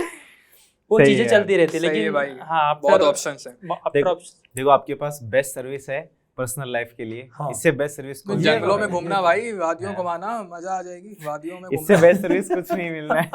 वो
सही
चीजें
है
चलती रहती,
सही है
लेकिन
भाई।
हाँ
बहुत
after-
ऑप्शंस है।
after
देखो-
options-
देखो आपके पास बेस्ट सर्विस है पर्सनल लाइफ के लिए,
हाँ।
इससे बेस्ट सर्विस
तो
कुछ
ये
जंगलों
तो
में
है,
घूमना
ये तो
भाई, वादियों
है।
घुमाना, मजा आ जाएगी वादियों में
इससे
घूमना।
बेस्ट सर्विस कुछ नहीं मिलना है।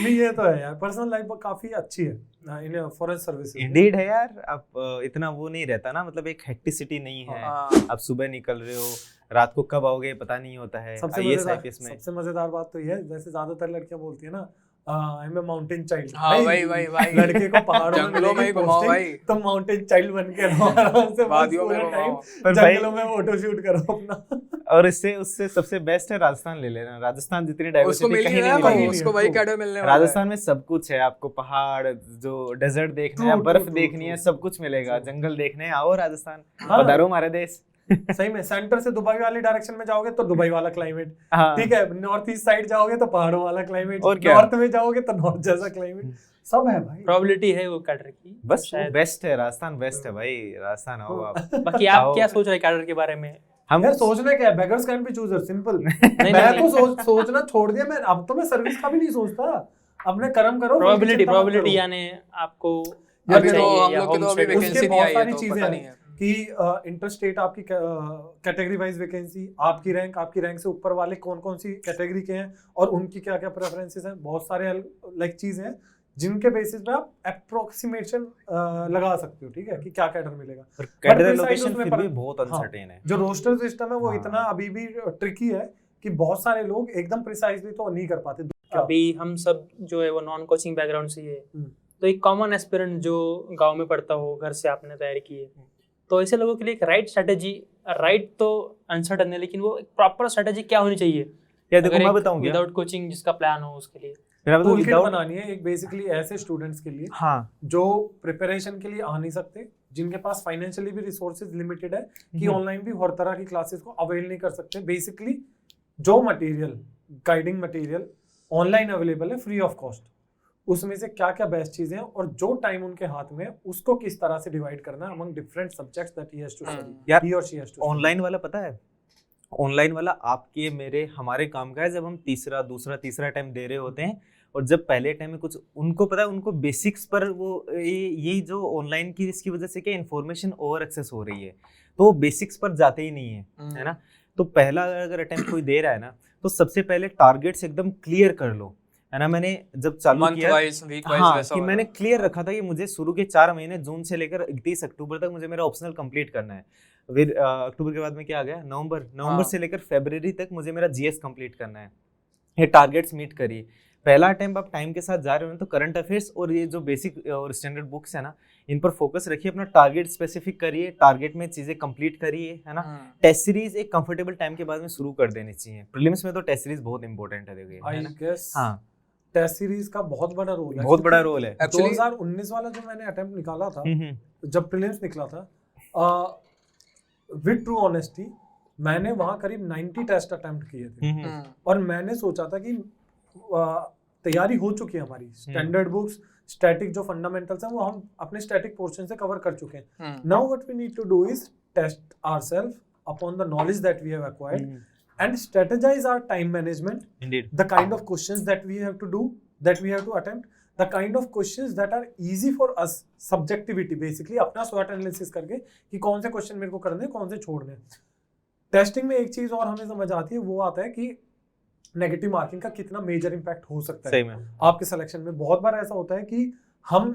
नहीं ये तो है यार, पर्सनल लाइफ काफी अच्छी है इन फॉरेन सर्विसेज।
इंडीड है यार, आप इतना वो नहीं रहता ना, मतलब एक हेक्टिसिटी नहीं है।
हाँ।
आप सुबह निकल रहे हो, रात को कब आओगे पता नहीं होता है। IAS में
सबसे मजेदार बात तो ये है, जैसे ज्यादातर लड़कियां बोलती है ना, I am a mountain child.
हाँ, वही।
लड़के को पहाड़ों
जंगलों में ही
मिलेगी
घुमाओ
posting,
भाई।
तो माउंटेन चाइल्ड बन के रहो आराम से, बस
वादियों में
पूरा
घुमाओ।
time
पर भाई-
जंगलों में फोटो शूट करो अपना।
और इससे उससे सबसे बेस्ट है राजस्थान ले लेना। राजस्थान जितनी
उसको
डाइवर्सिटी
मिल
कहीं
नहीं
नहीं
रहा,
मिलेगी।
नहीं
उसको
है,
वही
true।
कैडर मिलने वाला है।
राजस्थान में सब कुछ है, आपको पहाड़, जो डेजर्ट देखना है,
True,
बर्फ
true,
देखनी
true,
है,
true.
सब कुछ मिलेगा। जंगल देखने हैं, आओ राजस्थान,
हाँ।
पधारो हमारे देश।
सही में सेंटर से दुबई वाली डायरेक्शन में जाओगे तो दुबई वाला क्लाइमेट,
हाँ।
ठीक है। नॉर्थ ईस्ट साइड जाओगे तो पहाड़ों वाला क्लाइमेट,
और क्या?
नॉर्थ में जाओगे तो नॉर्थ जैसा क्लाइमेट, सब है भाई।
प्रोबेबिलिटी है वो कैडर की,
बस
शायद।
बेस्ट है, राजस्थान बेस्ट है भाई। राजस्थान आओ आप।
बाकी आप
आओ।
क्या सोच रहे कैडर के बारे में?
हम
यार सोचना क्या है, beggars can be chooser, simple.
नहीं,
मैं
नहीं।
तो सोचना छोड़ दिया, मैं अब तो मैं सर्विस का भी नहीं सोचता। अपने कर्म करो,
प्रोबेबिलिटी यानी आपको
अभी
चाहिए
तो हम
या
लोग की तो
home
अभी
state-
वैकेंसी
उसके
नहीं
बहुत
आई है,
सारी
तो
चीजें
पता
हैं।
नहीं है।
कि इंटर स्टेट आपकी कैटेगरी वाइज वैकेंसी, आपकी रैंक से ऊपर वाले कौन कौन सी कैटेगरी के हैं और उनकी क्या क्या प्रेफरेंसेस हैं, बहुत सारे लाइक चीजें हैं जिनके बेसिस पे आप अप्रोक्सीमेशन लगा सकते हो, ठीक है, कि क्या कैडर मिलेगा।
पर कैडर
precise
लोकेशन
उसमें
फिर
पर-
भी बहुत अनसर्टेन है।
जो रोस्टर सिस्टम है वो
हाँ।
इतना अभी भी ट्रिकी है कि बहुत सारे लोग एकदम प्रिसाइजली तो नहीं कर पाते।
अभी हम सब जो है वो नॉन कोचिंग बैकग्राउंड से ही है,
हम्म।
तो एक कॉमन एस्पिरेंट जो गांव में पढ़ता हो, घर से आपने तैयारी की है, तो ऐसे लोगों के लिए एक राइट स्ट्रेटेजी, राइट तो अनसर्टन है, लेकिन वो एक प्रॉपर स्ट्रेटेजी क्या होनी चाहिए?
या देखो मैं बताऊं क्या,
विदाउट कोचिंग जिसका प्लान हो उसके लिए
मेरा बताऊं
टूलकिट
without-
बनानी है एक बेसिकली ऐसे स्टूडेंट्स के लिए
हाँ
जो प्रिपरेशन के लिए आ नहीं सकते, जिनके पास फाइनेंशियली भी रिसोर्सेज लिमिटेड है कि
हम्म।
ऑनलाइन भी हर तरह की क्लासेस को अवेल नहीं कर सकते। बेसिकली जो material, guiding material online available है फ्री ऑफ कॉस्ट, उसमें से क्या क्या बेस्ट चीजें हैं और जो टाइम उनके हाथ में है उसको किस तरह से डिवाइड करना है among different subjects that he has to study,
यार,
ही और शी हैज टू।
ऑनलाइन वाला पता है, ऑनलाइन वाला आपके मेरे हमारे काम का है जब हम तीसरा टाइम दे रहे होते हैं, और जब पहले टाइम में कुछ उनको पता है, उनको बेसिक्स पर वो ये जो ऑनलाइन की इसकी वजह से क्या इन्फॉर्मेशन ओवर एक्सेस हो रही है, तो वो बेसिक्स पर जाते ही नहीं है ना। तो पहला अगर अटेम्प्ट कोई दे रहा है ना, तो सबसे पहले टारगेट्स एकदम क्लियर कर लो, है ना। मैंने जब चालू
मंथ
किया,
वाइज, वीक वाइज,
हाँ,
वैसा
कि
वाला।
मैंने क्लियर रखा था कि मुझे शुरू के 4 महीने जून से लेकर 31 अक्टूबर तक मुझे मेरा ऑप्शनल कंप्लीट करना है। फिर अक्टूबर के बाद में क्या आ गया, नवंबर
हाँ।
से लेकर फरवरी तक मुझे मेरा जीएस कंप्लीट करना है। ये टारगेट्स मीट करिए। पहला अटेम्प्ट आप टाइम के साथ जा रहे हो तो करंट अफेयर्स और ये जो बेसिक और स्टैंडर्ड बुक्स है ना, इन पर फोकस रखिए, अपना टारगेट स्पेसिफिक करिए, टारगेट में चीजें कंप्लीट करिए, है ना। टेस्ट सीरीज एक कंफर्टेबल टाइम के बाद में शुरू कर देनी चाहिए। प्रीलिम्स में तो टेस्ट सीरीज बहुत इंपॉर्टेंट है, देखिए,
आई
है ना।
गेस
हाँ,
टेस्ट सीरीज का बहुत बड़ा रोल है,
बहुत बड़ा रोल है।
Actually-
2019 वाला जो मैंने अटेम्प्ट निकाला था,
हम्म।
जब प्रीलिम्स निकला था, विद ट्रू ऑनेस्टी मैंने वहां करीब 90 टेस्ट अटेम्प्ट किए थे और मैंने सोचा था कि तैयारी हो चुकी है हमारी, स्टैंडर्ड बुक्स, स्टैटिक जो फंडामेंटल्स हैं वो हम अपने स्टैटिक पोर्शन से कवर कर चुके हैं। Now what we need to do is test ourselves upon the knowledge that we have acquired and strategize our time management,
Indeed.
the kind of questions that we have to do, that we have to attempt, the kind of questions that are easy for us, subjectivity basically, अपना SWOT analysis करके कि कौन से question मेरे को करने हैं, कौन से छोड़ने हैं। टेस्टिंग में एक चीज और हमें समझ आती है, वो आता है कि नेगेटिव मार्किंग का कितना मेजर इम्पैक्ट हो सकता है
सही में
आपके सिलेक्शन में। बहुत बार ऐसा होता है कि हम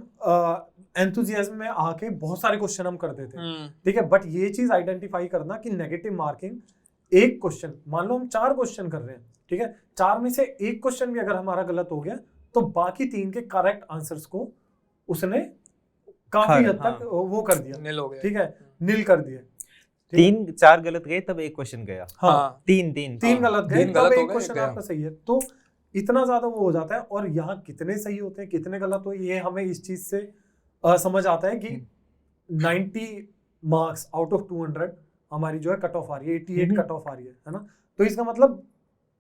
एंथुजियाज्म में आके बहुत सारे क्वेश्चन हम कर देते हैं, ठीक है, बट ये चीज आइडेंटिफाई करना कि नेगेटिव मार्किंग एक क्वेश्चन, मान लो हम 4 क्वेश्चन कर रहे हैं, ठीक है, 4 में से एक क्वेश्चन भी अगर हमारा गलत हो गया तो बाकी 3 के करेक्ट आंसर्स को उसने काफी हद तक वो कर दिया,
निल हो गया,
ठीक है, निल कर दिया।
3-4 गलत गए तब एक क्वेश्चन गया,
हाँ,
3
गलत गए
तीन
तब
गलत हो
एक
गए,
क्वेश्चन
गया।
आपका सही है। तो इतना ज्यादा वो हो जाता है, और यहाँ कितने सही होते हैं कितने गलत हो, ये हमें इस चीज से समझ आता है कि 90 मार्क्स आउट ऑफ 200 हमारी जो है कट ऑफ आ रही है, 88 कट ऑफ आ रही है ना। तो इसका मतलब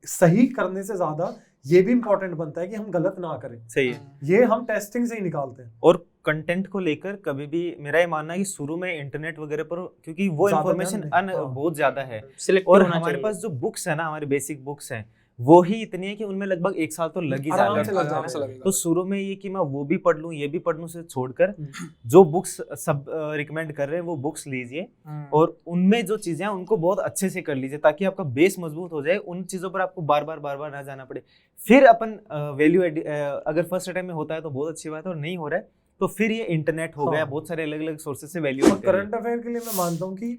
सही करने से ज्यादा ये भी इंपॉर्टेंट बनता है कि हम गलत ना करें,
सही है।
ये हम टेस्टिंग से ही निकालते हैं।
और कंटेंट को लेकर कभी भी मेरा ये मानना है कि शुरू में इंटरनेट वगैरह पर, क्योंकि वो
ज्यादा
इन्फॉर्मेशन
ध्यान नहीं, हाँ।
बहुत ज्यादा है,
सिलेक्टिव
और
होना
हमारे
चाहिए।
पास जो बुक्स है ना, हमारे बेसिक बुक्स हैं, वो ही इतनी है कि उनमें लगभग 1 साल तो लग ही
आराम
जाता
से
है।
लग
आराम से
जाता
लगेगा।
तो शुरू में ये कि मैं वो भी पढ़ लूँ ये भी पढ़ लूँ से छोड़कर जो बुक्स सब रिकमेंड कर रहे हैं वो बुक्स लीजिए, और उनमें जो चीजें हैं उनको बहुत अच्छे से कर लीजिए ताकि आपका बेस मजबूत हो जाए, उन चीजों पर आपको बार बार ना जाना पड़े। फिर अपन वैल्यू अगर फर्स्ट अटेम्प्ट में होता है तो बहुत अच्छी बात है, और नहीं हो रहा है तो फिर ये इंटरनेट हो
हाँ।
गया, बहुत सारे अलग अलग सोर्सेज से वैल्यू
करंट अफेयर के लिए मैं मानता हूँ कि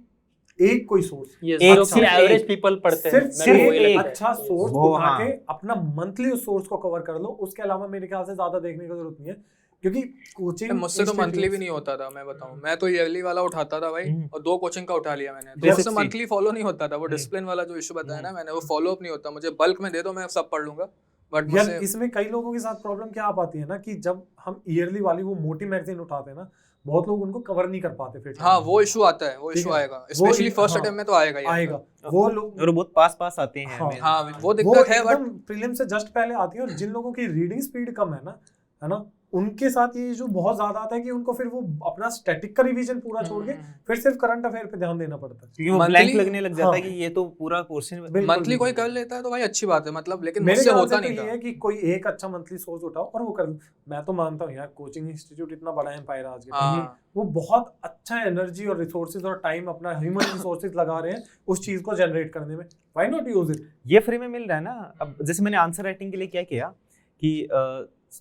एक कोई सोर्स,
Yes,
एक
जो
से
कि एवरेज
एक।
पीपल पढ़ते हैं,
सिर्फ
मेरे को वही
एक
लगता है।
अच्छा सोर्स
वो,
उठा
हाँ।
के अपना मंथली उस सोर्स को कवर कर लो, उसके अलावा मेरे ख्याल से ज्यादा देखने की जरूरत नहीं है, क्योंकि कोचिंग
मुझसे तो मंथली भी नहीं होता था, मैं बताऊं, मैं तो ईयरली वाला उठाता था भाई, और 2 कोचिंग का उठा लिया मैंने, तो उससे
360
मंथली फॉलो नहीं होता था, वो डिसिप्लिन वाला जो इशू बताया ना मैंने, वो फॉलो अप नहीं होता, मुझे बल्क में दे दो मैं सब पढ़ लूंगा, बट
यार इसमें कई लोगों के साथ प्रॉब्लम क्या आ पाती है ना कि जब हम ईयरली वाली वो मोटी मैगजीन उठाते हैं ना, बहुत लोग उनको कवर नहीं कर पाते फिर।
हाँ वो इशू आता है, वो
ठीक
इशू
है।
आएगा, स्पेशली फर्स्ट
हाँ,
अटेम्प्ट में तो आएगा ही
आएगा वो लोग,
और बहुत पास आते हैं
हाँ।
हमें।
हाँ वो
वो
दिक्कत है,
एकदम
बट
प्रीलिम से जस्ट पहले आती है, और जिन लोगों की रीडिंग स्पीड कम है ना, उनके साथ ये इशू बहुत ज्यादा आता है कि उनको फिर वो अपना स्टैटिक का रिवीजन पूरा छोड़ के फिर सिर्फ करंट अफेयर पे ध्यान देना पड़ता है।
क्योंकि वो
Monthly-
ब्लैंक लगने लग जाता है
हाँ।
कि ये तो पूरा पोर्शन
बिल्कुल,
मंथली कोई
बिल्कुल।
कर लेता है तो भाई अच्छी बात है, मतलब, लेकिन
मेरे
मुझसे
ख्याल
होता
से तो
नहीं
ये
था।
है कि कोई एक अच्छा मंथली सोर्स उठाओ और वो कर। मैं तो मानता हूँ यार, कोचिंग इंस्टीट्यूट इतना बड़ा एम्पायर आज के टाइम में,
हाँ
वो बहुत अच्छा एनर्जी और रिसोर्सेज और टाइम अपना ह्यूमन रिसोर्सेज लगा रहे हैं उस चीज को जनरेट करने में, व्हाई नॉट यूज इट।
ये फ्री में मिल रहा है ना। अब जैसे मैंने आंसर राइटिंग के लिए क्या किया कि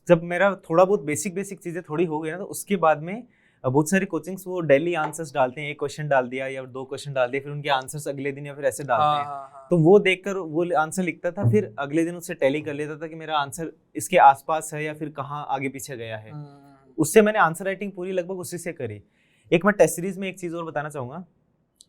जब मेरा थोड़ा बहुत बेसिक चीजें थोड़ी हो गई ना, तो उसके बाद में बहुत सारी कोचिंग्स वो डेली आंसर्स डालते हैं, एक क्वेश्चन डाल दिया या 2 क्वेश्चन डाल दिए, फिर उनके आंसर्स अगले दिन या फिर ऐसे डालते हैं।
हाँ,
तो वो देखकर वो आंसर लिखता था, फिर अगले दिन उससे टैली कर लेता था कि मेरा आंसर इसके आसपास है या फिर कहाँ आगे पीछे गया है। उससे मैंने आंसर राइटिंग पूरी लगभग उसी से करी। एक मैं टेस्ट सीरीज में एक चीज़ और बताना चाहूँगा,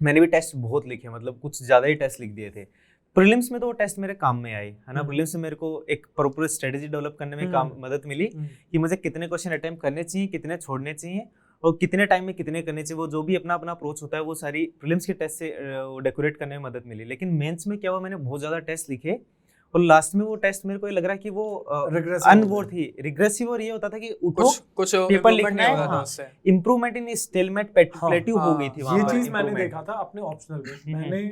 मैंने भी टेस्ट बहुत लिखे, मतलब कुछ ज़्यादा ही टेस्ट लिख दिए थे। प्रीलिम्स में तो वो टेस्ट मेरे काम में आई है ना, प्रीलिम्स में मेरे को एक प्रॉपर स्ट्रेटेजी डेवलप करने में मदद मिली कि मुझे कितने क्वेश्चन अटेम्प्ट करने चाहिए, कितने छोड़ने चाहिए, और कितने टाइम में कितने करने चाहिए। वो जो भी अपना अप्रोच होता है वो सारी प्रीलिम्स के टेस्ट से डेकोरेट करने में मदद मिली। लेकिन मेंस में क्या हुआ, मैंने बहुत ज़्यादा टेस्ट लिखे और लास्ट में वो टेस्ट मेरे को ये लग रहा है कि वो अनवोर्ड थी, रिग्रेसिव, और ये होता था कि उठो
कुछ
पेपर लिखना है,
होता था
हाँ,
उससे।
इम्प्रूवमेंट इन स्टेलमेट प्लेट्यू हो गई थी वहाँ
ये
पर
चीज मैंने
improvement।
देखा था अपने ऑप्शनल में। मैंने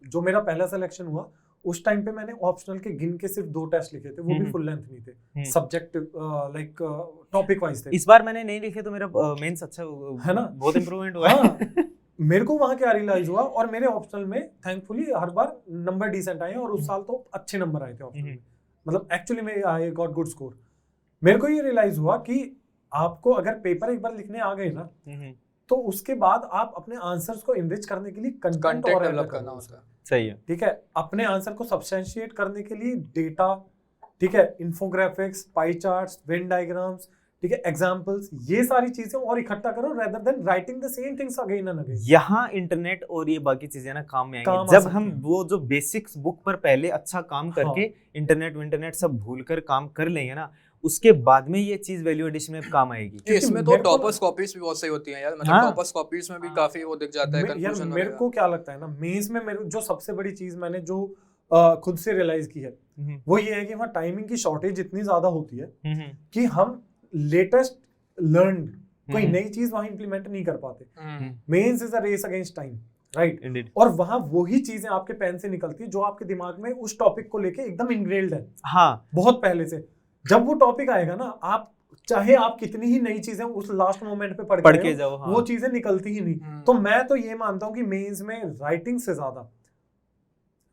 जो मेरा पहला सिलेक्शन हुआ उस टाइम पे मैंने ऑप्शनल के गिन के सिर्फ 2 टेस्ट लिखे थे, वो भी फुल लेंथ नहीं थे, सब्जेक्ट लाइक टॉपिक वाइज थे।
इस बार मैंने नहीं लिखे तो मेरा मेंस अच्छा
है ना,
बहुत इंप्रूवमेंट हुआ
हाँ,
है।
मेरे को वहां क्या रियलाइज हुआ, और मेरे ऑप्शनल में थैंकफुली हर बार नंबर डिसेंट आए, और उस साल तो अच्छे नंबर आए थे ऑप्शनल में, मतलब एक्चुअली में आई गॉट गुड स्कोर। मेरे को ये रियलाइज हुआ कि आपको अगर पेपर एक बार लिखने आ गए ना, तो उसके बाद आप अपने आंसर्स को इनरिच करने के लिए कंटेंट और
डेवलप करना होता है।
सही है,
ठीक है, अपने आंसर को सब्सटेंशिएट करने के लिए डेटा, ठीक है, infographics, pie charts, Venn diagrams, ठीक है, एग्जांपल्स, ये सारी चीजें और इकट्ठा करो rather than writing the same things again and again.
यहाँ इंटरनेट और ये बाकी चीजें ना काम में
काम
आएंगी
आ
जब हम
सकती हैं।
वो जो बेसिक्स बुक पर पहले अच्छा काम करके इंटरनेट सब भूल कर काम कर लेंगे ना, उसके बाद में ये चीज वैल्यू एडिशन में काम आएगी।
इसमें तो टॉपर्स कॉपीज भी बहुत सही होती हैं यार, मतलब
हाँ।
टॉपर्स कॉपीज में भी काफी वो दिख जाता है
यार
कंफ्यूजन
मेरे को क्या लगता है ना, मेंस में मेरे जो सबसे बड़ी चीज मैंने जो खुद से रियलाइज की है, वो ये है कि वहाँ टाइमिंग की शॉर्टेज इतनी ज्यादा होती है कि हम लेटेस्ट लर्न कोई नई चीज वहां इंप्लीमेंट नहीं कर पाते। Mains is a race against time, right,
Indeed.
और वहां वही चीजें आपके पेन से निकलती है जो आपके दिमाग में उस टॉपिक को लेके एकदम इनग्रेल्ड है,
हाँ,
बहुत पहले से। जब वो टॉपिक आएगा ना, आप चाहे आप कितनी ही नई चीजें उस लास्ट मोमेंट पे पढ़ के
जाओ, हाँ।
वो चीजें निकलती ही नहीं। तो मैं तो ये मानता हूँ कि मेंस में राइटिंग से ज्यादा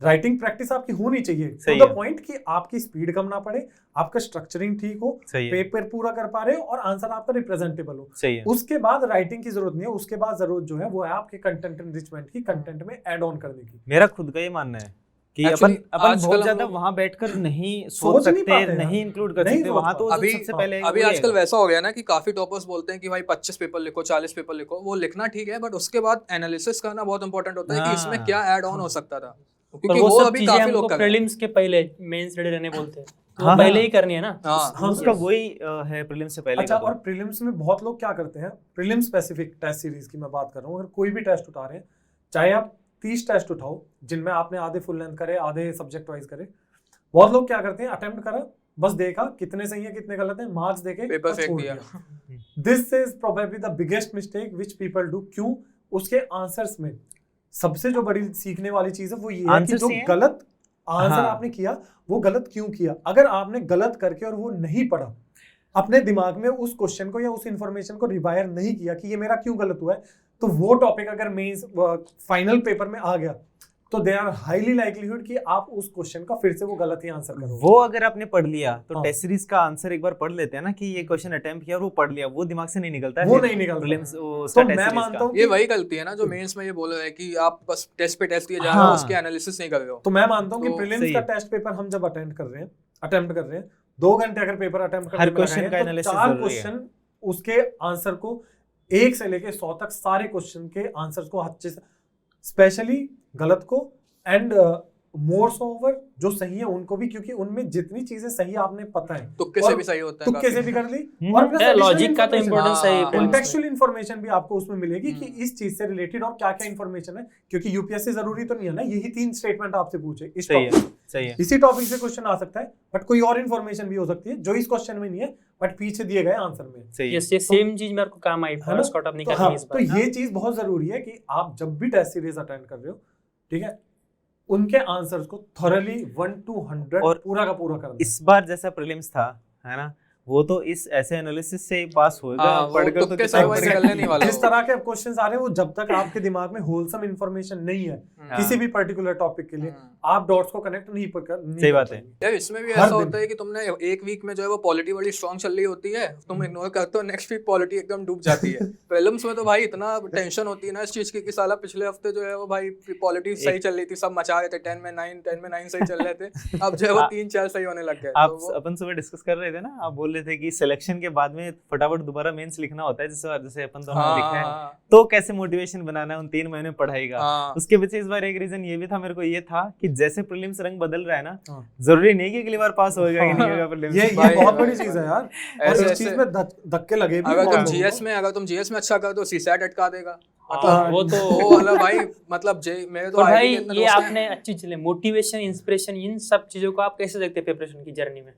राइटिंग प्रैक्टिस आपकी होनी चाहिए टू
सही
द
है।
पॉइंट कि आपकी स्पीड कम ना पड़े, आपका स्ट्रक्चरिंग ठीक हो,
सही है,
पेपर पूरा कर पा रहे हो और आंसर आपका रिप्रेजेंटेबल हो।
सही है।
उसके बाद राइटिंग की जरूरत नहीं है, उसके बाद जरूरत जो है वो है आपके कंटेंट एनरिचमेंट की, कंटेंट में ऐड ऑन करने की।
मेरा खुद का ये मानना है कि
Actually,
अपन
आजकल
बहुत
हम
ज्यादा
लोग
वहां बैठकर नहीं
सोच
सोच
नहीं
सकते,
पाते हैं।
नहीं इंक्लूड कर
नहीं
सकते
सोच
वहां, तो
पाते।
जो
अभी
सबसे पहले
अभी
वही
आजकल
आएगा।
वैसा हो गया ना कि काफी टॉपर्स बोलते हैं कि भाई 25 पेपर लिखो, 40 पेपर लिखो। वो लिखना ठीक है, बट उसके बाद एनालिसिस करना बहुत इंपॉर्टेंट होता है कि इसमें
हाँ।
क्या ऐड ऑन हो सकता था,
और
क्योंकि
वो
वो
सब
अभी
चीजें
काफी
हमको
लोग कर रहे हैं।
प्रीलिम्स के पहले मेंस रेडी रहने बोलते हैं, तो
हाँ,
वो पहले
हाँ।
ही करनी है ना।
हाँ
उसका
Yes.
वही है प्रीलिम से पहले
अच्छा,
का
और
तो।
प्रीलिम्स में बहुत लोग क्या करते हैं, प्रीलिम स्पेसिफिक टेस्ट सीरीज की मैं बात कर रहा हूँ, अगर कोई भी टेस्ट उठा रहे हैं, चाहे आप 30 टेस्ट उठाओ जिनमें आपने आधे फुल लेंथ करे, आधे सब्जेक्ट वाइज करे, बहुत लोग क्या करते हैं, अटेम्प्ट करा, बस देखा कितने सही है कितने गलत है, मार्क्स देके
पेपर
और
फेंक
छोड़
दिया।
दिया। This is probably the biggest mistake which people do. क्यों? उसके आंसर्स में सबसे जो बड़ी सीखने वाली चीज है वो ये है कि
Answers
जो
ही हैं।
गलत आंसर
हाँ।
आपने किया वो गलत क्यों किया। अगर आपने गलत करके और वो नहीं पढ़ा, अपने दिमाग में उस क्वेश्चन को या उस इंफॉर्मेशन को रिवायर नहीं किया कि ये मेरा क्यों गलत हुआ है, तो वो टॉपिक अगर मेंस फाइनल पेपर में आ गया तो दे आर हाईली लाइक्लीहुड कि आप उस क्वेश्चन का फिर से वो गलत ही आंसर करोगे।
वो अगर आपने पढ़ लिया तो
हाँ।
टेस्ट सीरीज का आंसर एक बार पढ़ लेते हैं ना कि ये क्वेश्चन अटेम्प्ट किया और वो पढ़ लिया, वो दिमाग से नहीं निकलता है,
वो
फिर
नहीं निकलता।
prelims, वो
तो
उसका
मैं
test series
मानता
का।
हूँ
ये
कि
वही गलती है ना जो मेंस में ये बोल रहे हैं कि आप बस टेस्ट पे टेस्ट दिए जा रहे
हाँ।
हो, उसके एनालिसिस नहीं कर रहे हो।
तो मैं मानता हूँ कि
तो
प्रीलिम्स
सही
का
है।
टेस्ट पेपर हम जब अटेम्प्ट कर रहे हैं 2 घंटे अगर पेपर अटेम्प्ट करने
हर
में
question
लगाए
का
हैं, तो
analysis
4
जरूरी है।
क्वेश्चन उसके आंसर को 1 से लेके 100 तक सारे क्वेश्चन के आंसर्स को अच्छे से, स्पेशली गलत को एंड मोर ओवर जो सही है उनको भी, क्योंकि उनमें जितनी चीजें सही आपने पता है
तुक्के से
और
भी सही होता है
तुक्के से
काफी।
भी कर ली,
हम्म।
और प्लस
लॉजिक का तो इम्पोर्टेंस है
हाँ,
prelims में।
कॉन्टेक्चुअल इन्फॉर्मेशन भी आपको उसमें मिलेगी कि
हम्म।
इस चीज से रिलेटेड और क्या क्या इन्फॉर्मेशन है, क्योंकि यूपीएससी जरूरी तो नहीं है ना यही 3 स्टेटमेंट आपसे पूछे इस
सही है,
टॉपिक,
सही है।
इसी टॉपिक से क्वेश्चन आ सकता है, बट कोई और इन्फॉर्मेशन भी हो सकती है जो इस क्वेश्चन में नहीं है बट पीछे दिए गए आंसर में।
सही है।
ये सेम चीज मेरे को काम आई
है ना?
फॉरेस्ट कट ऑफ
तो
निकालने
हाँ,
इस
तो
बार।
ये चीज बहुत जरूरी है कि आप जब भी टेस्ट सीरीज अटेंड कर रहे हो, ठीक है, उनके आंसर्स को थॉरली 1 to 100
और
पूरा का पूरा करना है।
इस बार जैसा प्रीलिम्स था, है ना, वो तो इस ऐसे एनालिसिस से ही पास होएगा,
हाँ, वो
पढ़कर तो
तुक्के से
कितना
वही
पढ़ेगा।
निकलने नहीं वाला
जिस
वो।
तरह के क्वेश्चंस आ रहे हैं वो जब तक आपके दिमाग में होलसम इंफॉर्मेशन नहीं है
हाँ।
किसी भी पर्टिकुलर टॉपिक के लिए, आप डॉट्स को कनेक्ट नहीं कर
सही बात है।
यार इसमें भी
हर
ऐसा
दिन।
होता है कि तुमने एक वीक में जो है वो पॉलिटी बड़ी स्ट्रांग चल रही होती है, तुम इग्नोर करते हो, नेक्स्ट वीक पॉलिटी एकदम डूब जाती है। प्रीलिम्स में तो भाई इतना टेंशन होती है ना इस चीज की कि साला पिछले हफ्ते जो है वो भाई पॉलिटी सही चल रही थी, सब मचा रहे थे, 10 में 9 सही चल रहे थे, अब जो है वो 3-4 सही होने लग गए।
आप
तो वो
अपन सुबह डिस्कस कर रहे थे ना, आप बोल रहे थे कि सिलेक्शन के बाद में फटाफट दोबारा मेंस लिखना होता है, जैसे अपन दोनों ने लिखा है,
हाँ,
तो कैसे मोटिवेशन बनाना है उन 3 महीने पढ़ाई का।
हाँ,
उसके पीछे इस बार एक रीजन ये भी था मेरे को, ये था कि जैसे प्रीलिम्स रंग बदल रहा है ना,
हाँ।
जरूरी नहीं कि अगली बार पास होएगा कि नहीं होगा प्रीलिम्स।
ये
भाई,
बहुत
भाई,
बड़ी
भाई,
चीज है यार, और
ऐसे
इस चीज
ऐसे
में धक्के लगे भी
अगर
बहुत
तुम
लोगों
जीएस
को।
में अगर तुम जीएस में अच्छा कर तो सीसैट अटका देगा।
हाँ, वो तो
वो वाला भाई मतलब मेरे तो
और भाई
IIT के इतने
ये
दोस्त हैं।
आपने अच्छी चीजें, मोटिवेशन, इंस्पिरेशन, इन सब चीजों को आप कैसे देखते हैं प्रिपरेशन की जर्नी में?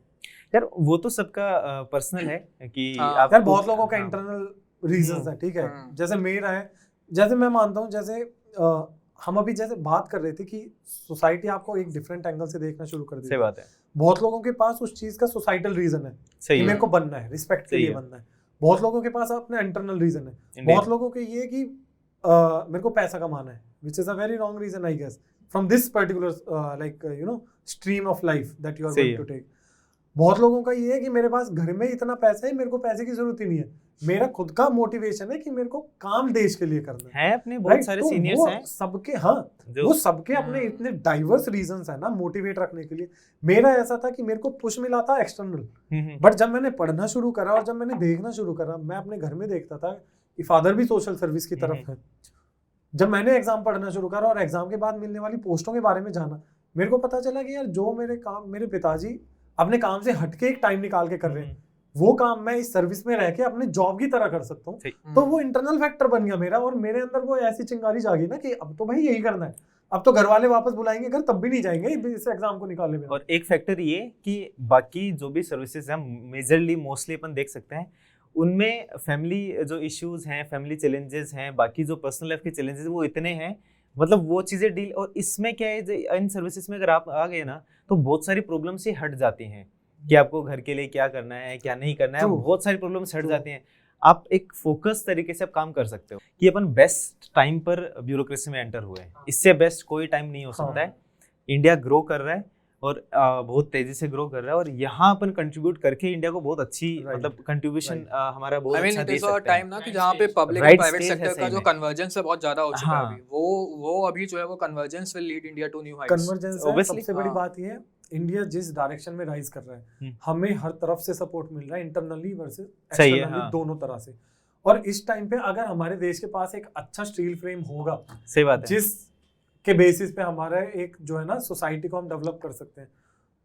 यार वो तो सबका पर्सनल है कि
हाँ।
आप
यार बहुत लोगों का
हाँ।
इंटरनल रीजंस है, ठीक है,
हम्म।
जैसे मेरा है, जैसे मैं मानता हूँ, जैसे हम अभी जैसे बात कर रहे थे कि सोसाइटी आपको एक डिफरेंट एंगल से देखना शुरू कर दी।
सही बात है,
बहुत लोगों के पास उस चीज का सोसाइटल रीजन है
सही
कि
है,
मेरे को बनना है, रिस्पेक्ट के
सही
लिए
है।
बनना है। बहुत लोगों के पास अपने इंटरनल रीजन है,
Indeed.
बहुत लोगों के ये कि मेरे को पैसा कमाना है, which is a very wrong reason I guess from this particular stream of life that you are
सही
going
है।
to take। बहुत लोगों का ये है कि मेरे पास घर में इतना पैसा है, मेरे को पैसे की जरूरत ही नहीं है, मेरा खुद का मोटिवेशन है कि मेरे को काम देश के लिए करना है।
हैं अपने बहुत
Right?
सारे
तो
सीनियर्स
वो
हैं
सबके, हाँ,
जो
वो सबके अपने इतने डाइवर्स रीजंस है ना मोटिवेट रखने के लिए। मेरा ऐसा था कि मेरे को पुश मिला था एक्सटर्नल, बट जब मैंने पढ़ना शुरू करा और जब मैंने देखना शुरू करा, मैं अपने घर में देखता था कि फादर भी सोशल सर्विस की तरफ है। जब मैंने एग्जाम पढ़ना शुरू करा और एग्जाम के बाद मिलने वाली पोस्टों के बारे में जाना, मेरे को पता चला कि यार जो मेरे पिताजी अपने काम से हटके एक टाइम निकाल के कर रहे हैं, वो काम मैं इस सर्विस में रह के अपने जॉब की तरह कर सकता हूँ। तो वो इंटरनल फैक्टर बन गया मेरा, और मेरे अंदर वो ऐसी चिंगारी जागी ना कि अब तो भाई यही करना है। अब तो घर वाले वापस बुलाएंगे घर, तब भी नहीं जाएंगे इस एग्जाम को निकालने में।
और एक फैक्टर ये कि बाकी जो भी सर्विसेज हैं मेजरली मोस्टली अपन देख सकते हैं उनमें फैमिली जो इश्यूज हैं, फैमिली चैलेंजेस हैं, बाकी जो पर्सनल लाइफ के चैलेंजेस वो इतने हैं, मतलब वो चीज़ें डील। और इसमें क्या है, इन सर्विसेज में अगर आप आ गए ना तो बहुत सारी प्रॉब्लम्स ही हट जाती हैं कि आपको घर के लिए क्या करना है, क्या नहीं करना है,
True.
बहुत सारी प्रॉब्लम्स हट
True.
जाती हैं। आप एक फोकस तरीके से आप काम कर सकते हो कि अपन बेस्ट टाइम पर ब्यूरोक्रेसी में एंटर हुए हैं, इससे बेस्ट कोई टाइम नहीं हो सकता है। इंडिया ग्रो कर रहा है और बहुत तेजी से ग्रो कर रहा है, और यहाँ अपन कंट्रीब्यूट करके इंडिया को बहुत अच्छी मतलब कंट्रीब्यूशन हमारा बहुत अच्छा दे सकते हैं।
टाइम ना कि जहाँ पे public
Right
and private
stage है
सेक्टर का
सही
जो
में।
कन्वर्जेंस है बहुत ज्यादा हो चुका है
हाँ।
अभी, वो अभी जो है वो convergence will lead India to new heights.
Convergence है,
Obviously,
सबसे बड़ी
हाँ।
बात ये है इंडिया जिस डायरेक्शन में राइज कर रहा है हमें हर तरफ से सपोर्ट मिल रहा है, इंटरनली वर्सेस
सही है,
एक्सटर्नली,
हाँ।
दोनों तरह से। और इस टाइम पे अगर हमारे देश के पास एक अच्छा स्टील फ्रेम होगा
सही बात है।
जिस के बेसिस पे हमारा एक जो है ना सोसाइटी को हम डेवलप कर सकते हैं,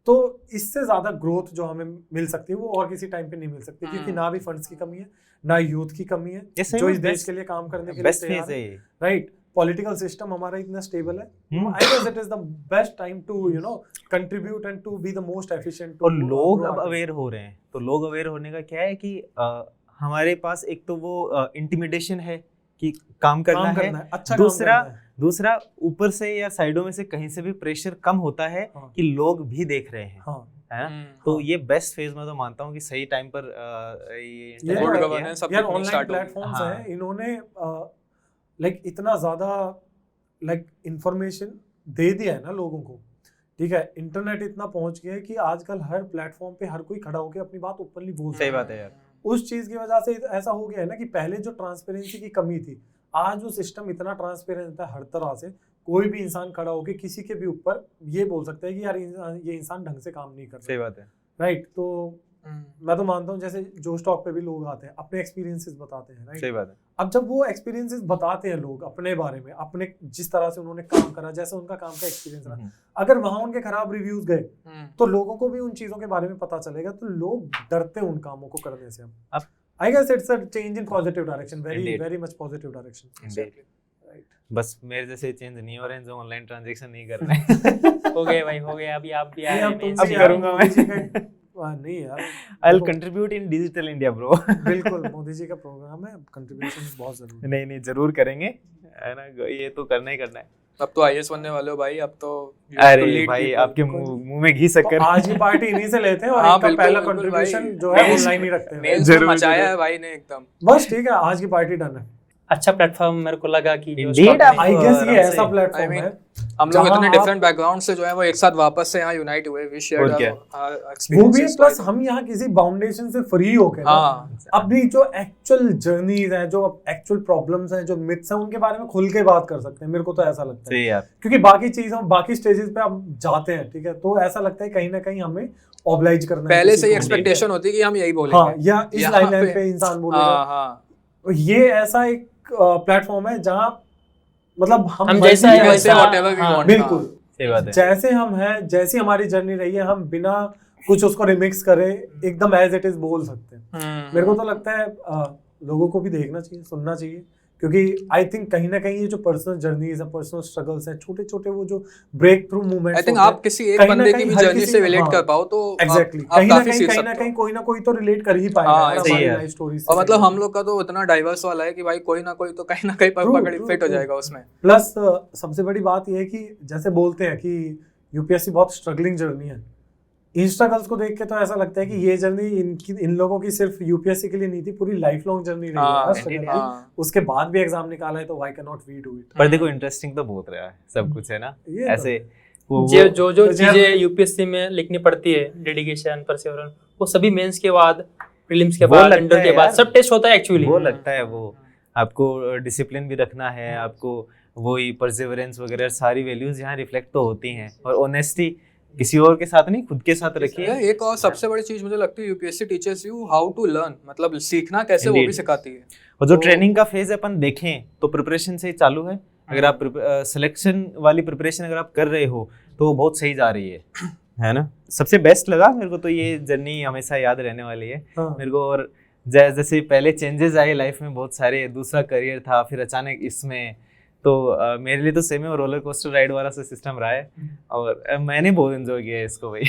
तो इससे ज्यादा ग्रोथ जो हमें मिल सकती है वो और किसी टाइम पे नहीं मिल सकती, क्योंकि ना भी फंड्स की कमी है ना यूथ की कमी है
ये सही
जो
में
इस देश
best-
के लिए काम करने के लिए
बेस्ट
तैयार
फेज है ये।
राइट। पॉलिटिकल सिस्टम हमारा इतना स्टेबल है, I guess it is the best time to you know contribute and to be the most efficient.
और लोग अब अवेयर हो रहे हैं, तो लोग अवेयर होने का क्या है कि हमारे पास एक तो वो इंटिमिडेशन है कि काम करना है,
अच्छा
दूसरा ऊपर से या साइडों में से कहीं से भी प्रेशर कम होता है
हाँ।
कि लोग भी देख रहे हैं,
हाँ।
है ना। तो ये बेस्ट फेज में तो मानता हूँ कि सही टाइम पर ये
ये
गुड
internet किया।
गवर्नेंस
यार
अपनी
ऑनलाइन
स्टार्ट होगी।
प्लेटफॉर्म्स
हाँ।
हैं, इन्होंने लाइक इतना ज्यादा लाइक इंफॉर्मेशन दे दिया है ना लोगों को, ठीक है। इंटरनेट इतना पहुंच गया है कि आजकल हर प्लेटफॉर्म पे हर कोई खड़ा होकर अपनी बात ओपनली बोल
सही
सकता
बात है यार।
उस चीज की वजह से ऐसा हो गया है ना कि पहले जो ट्रांसपेरेंसी की कमी थी, आज वो सिस्टम इतना ट्रांसपेरेंट है हर तरह से, कोई भी इंसान खड़ा होकर किसी के भी ऊपर ये बोल सकता है कि यार ये इंसान ढंग से काम नहीं कर
सही
रहा,
बात है।
राइट। तो मैं तो मानता हूँ जैसे जो स्टॉक पे भी लोग आते हैं अपने एक्सपीरियंसेस बताते हैं,
सही
राइट।
बात है।
अब जब वो एक्सपीरियंसेस बताते हैं लोग अपने बारे में, अपने जिस तरह से उन्होंने काम करा, जैसे उनका काम का एक्सपीरियंस रहा, अगर वहां उनके खराब रिव्यूज गए तो लोगों को भी उन चीजों के बारे में पता चलेगा, तो लोग डरते हैं उन कामों को करने से। अब I guess it's a change in positive direction, very
Indeed.
Very much positive direction,
Indeed.
Right.
बस मेरे जैसे चेंज नहीं हो रहे हैं जो ऑनलाइन ट्रांजैक्शन नहीं कर रहे हैं।
हो गए भाई, हो गए। अभी आप भी आ
ये
रहे
अब
हैं
तुमसे
अब
यार
करूंगा
मोदी जी
मैं।
का नहीं यार,
आई विल
देखो,
contribute in digital India bro.
बिल्कुल मोदी जी का प्रोग्राम है, कंट्रीब्यूशन बहुत जरूरी है।
नहीं जरूर करेंगे, है ना, ये तो करना ही करना है।
अब तो आईएएस बनने वाले हो भाई, अब तो
अरे भाई आपके मुंह में घी
तो
शक्कर।
आज की पार्टी इन्हीं से लेते हैं और
हाँ,
इनका
बिल्कुल,
पहला
बिल्कुल
कंट्रीब्यूशन
भाई।
जो है
मेल्स-
ऑनलाइन ही रखते हैं।
मेल्स
जरूर,
में मचाया
जरूर।
है भाई ने एकदम।
बस ठीक है, आज की पार्टी डन है।
अच्छा प्लेटफॉर्म मेरे को लगा कि जो
Indeed,
stock
आप-
में-
आई गेस ये
आराम
ऐसा
से।
I
प्लेटफॉर्म
mean,
है
हम लोग
जहाँ
इतने
आप-
डिफरेंट बैकग्राउंड से जो है वो एक साथ वापस से यहाँ यूनाइट हुए, वी शेयर्ड
और क्या?
वो भी प्लस हम यहाँ किसी बाउंडेशन से फ्री होके ना,
हाँ
अपनी जो एक्चुअल जर्नीज हैं, जो एक्चुअल प्रॉब्लम्स हैं, जो मिथ्स हैं, उनके बारे में खुल के बात कर सकते हैं। मेरे को तो ऐसा लगता है,
सही यार।
क्योंकि बाकी चीजों बाकी स्टेजेस पे आप जाते हैं, ठीक है, तो ऐसा लगता है कहीं ना कहीं हमें ऑब्लाइज करना है
पहले
किसी
से ही
को,
एक्सपेक्टेशन होती है कि हम यही
हाँ,
बोलेंगे।
या इस
यहाँ
लाइन
पे-
पे इंसान बोलेगा।
हाँ हाँ
ये ऐसा एक प्लेटफॉर्म है जहाँ मतलब हम
जैसा
मर्जी
है
We can
वैसा-
say whatever we
हाँ,
want,
बिल्कुल
सही बात है।
जैसे हम हैं, जैसी हमारी जर्नी रही है, हम बिना कुछ उसको रिमिक्स करे एकदम एज इट इज बोल सकते हैं।
हाँ।
मेरे को तो लगता है लोगों को भी देखना चाहिए, सुनना चाहिए, क्योंकि आई थिंक कहीं ना कहीं ये जो पर्सनल जर्नीज है, पर्सनल स्ट्रगल्स हैं, छोटे छोटे वो जो breakthrough movements,
I think आप किसी एक
कहीं ना
बंदे की
कहीं
भी
हर
जर्नी
किसी-
से रिलेट
हाँ,
कर पाओ तो
एग्जैक्टली
आप
कहीं ना
काफी
कहीं
सीख
कहीं
सकते
ना
हो।
कहीं कोई ना कोई तो रिलेट कर ही पाएगा
हाँ,
यार
सही
हमारी
है।
लाइफ स्टोरीज
और मतलब हम लोग का तो इतना डाइवर्स वाला है कि भाई कोई ना कोई तो कहीं ना कहीं
True,
पकड़
true,
फिट हो
true.
जाएगा उसमें।
प्लस सबसे बड़ी बात ये है कि जैसे बोलते हैं कि यूपीएससी बहुत स्ट्रगलिंग जर्नी है, इन स्ट्रगल्स को देख के तो ऐसा लगता है कि ये जर्नी इन लोगों की सिर्फ यूपीएससी के लिए नहीं थी, पूरी लाइफ लॉन्ग जर्नी रही है
हाँ,
यार struggle की।
हाँ।
उसके बाद भी एग्जाम निकाला है तो why can not we do it.
पर देखो इंटरेस्टिंग तो बहुत रहा है सब कुछ, है ना,
ये तो
ऐसे वो
जो
तो
चीजें यूपीएससी में लिखनी पड़ती है, डेडिकेशन, परसेवरेंस, वो सभी मेंस के बाद, प्रीलिम्स के
वो
बाद,
लगता
इंटर
है
के बाद
यार।
सब टेस्ट होता है एक्चुअली।
वो लगता है, वो आपको डिसिप्लिन भी रखना है, आपको वही परसिवरेंस वगैरह सारी वैल्यूज यहाँ रिफ्लेक्ट तो होती हैं, और ऑनेस्टी किसी और के साथ नहीं खुद के साथ रखिए।
यार एक और सबसे बड़ी चीज मुझे लगती है UPSC teachers you how to learn, मतलब सीखना कैसे वो भी
Indeed.
सिखाती है।
और जो
तो-
ट्रेनिंग का फेज अपन देखें तो प्रिपरेशन से ही चालू है। अगर आप सिलेक्शन वाली प्रिपरेशन अगर आप कर रहे हो तो वो बहुत सही जा रही है ना। सबसे बेस्ट लगा मेरे को तो ये जर्नी हमेशा याद रहने वाली है
हाँ।
मेरे को। और जैसे पहले चेंजेस आए लाइफ में बहुत सारे, दूसरा करियर था, फिर अचानक इसमें, तो मेरे लिए तो सेमी और रोलर कोस्टर राइड वाला सिस्टम रहा है, और मैंने बहुत एंजॉय किया है इसको भाई।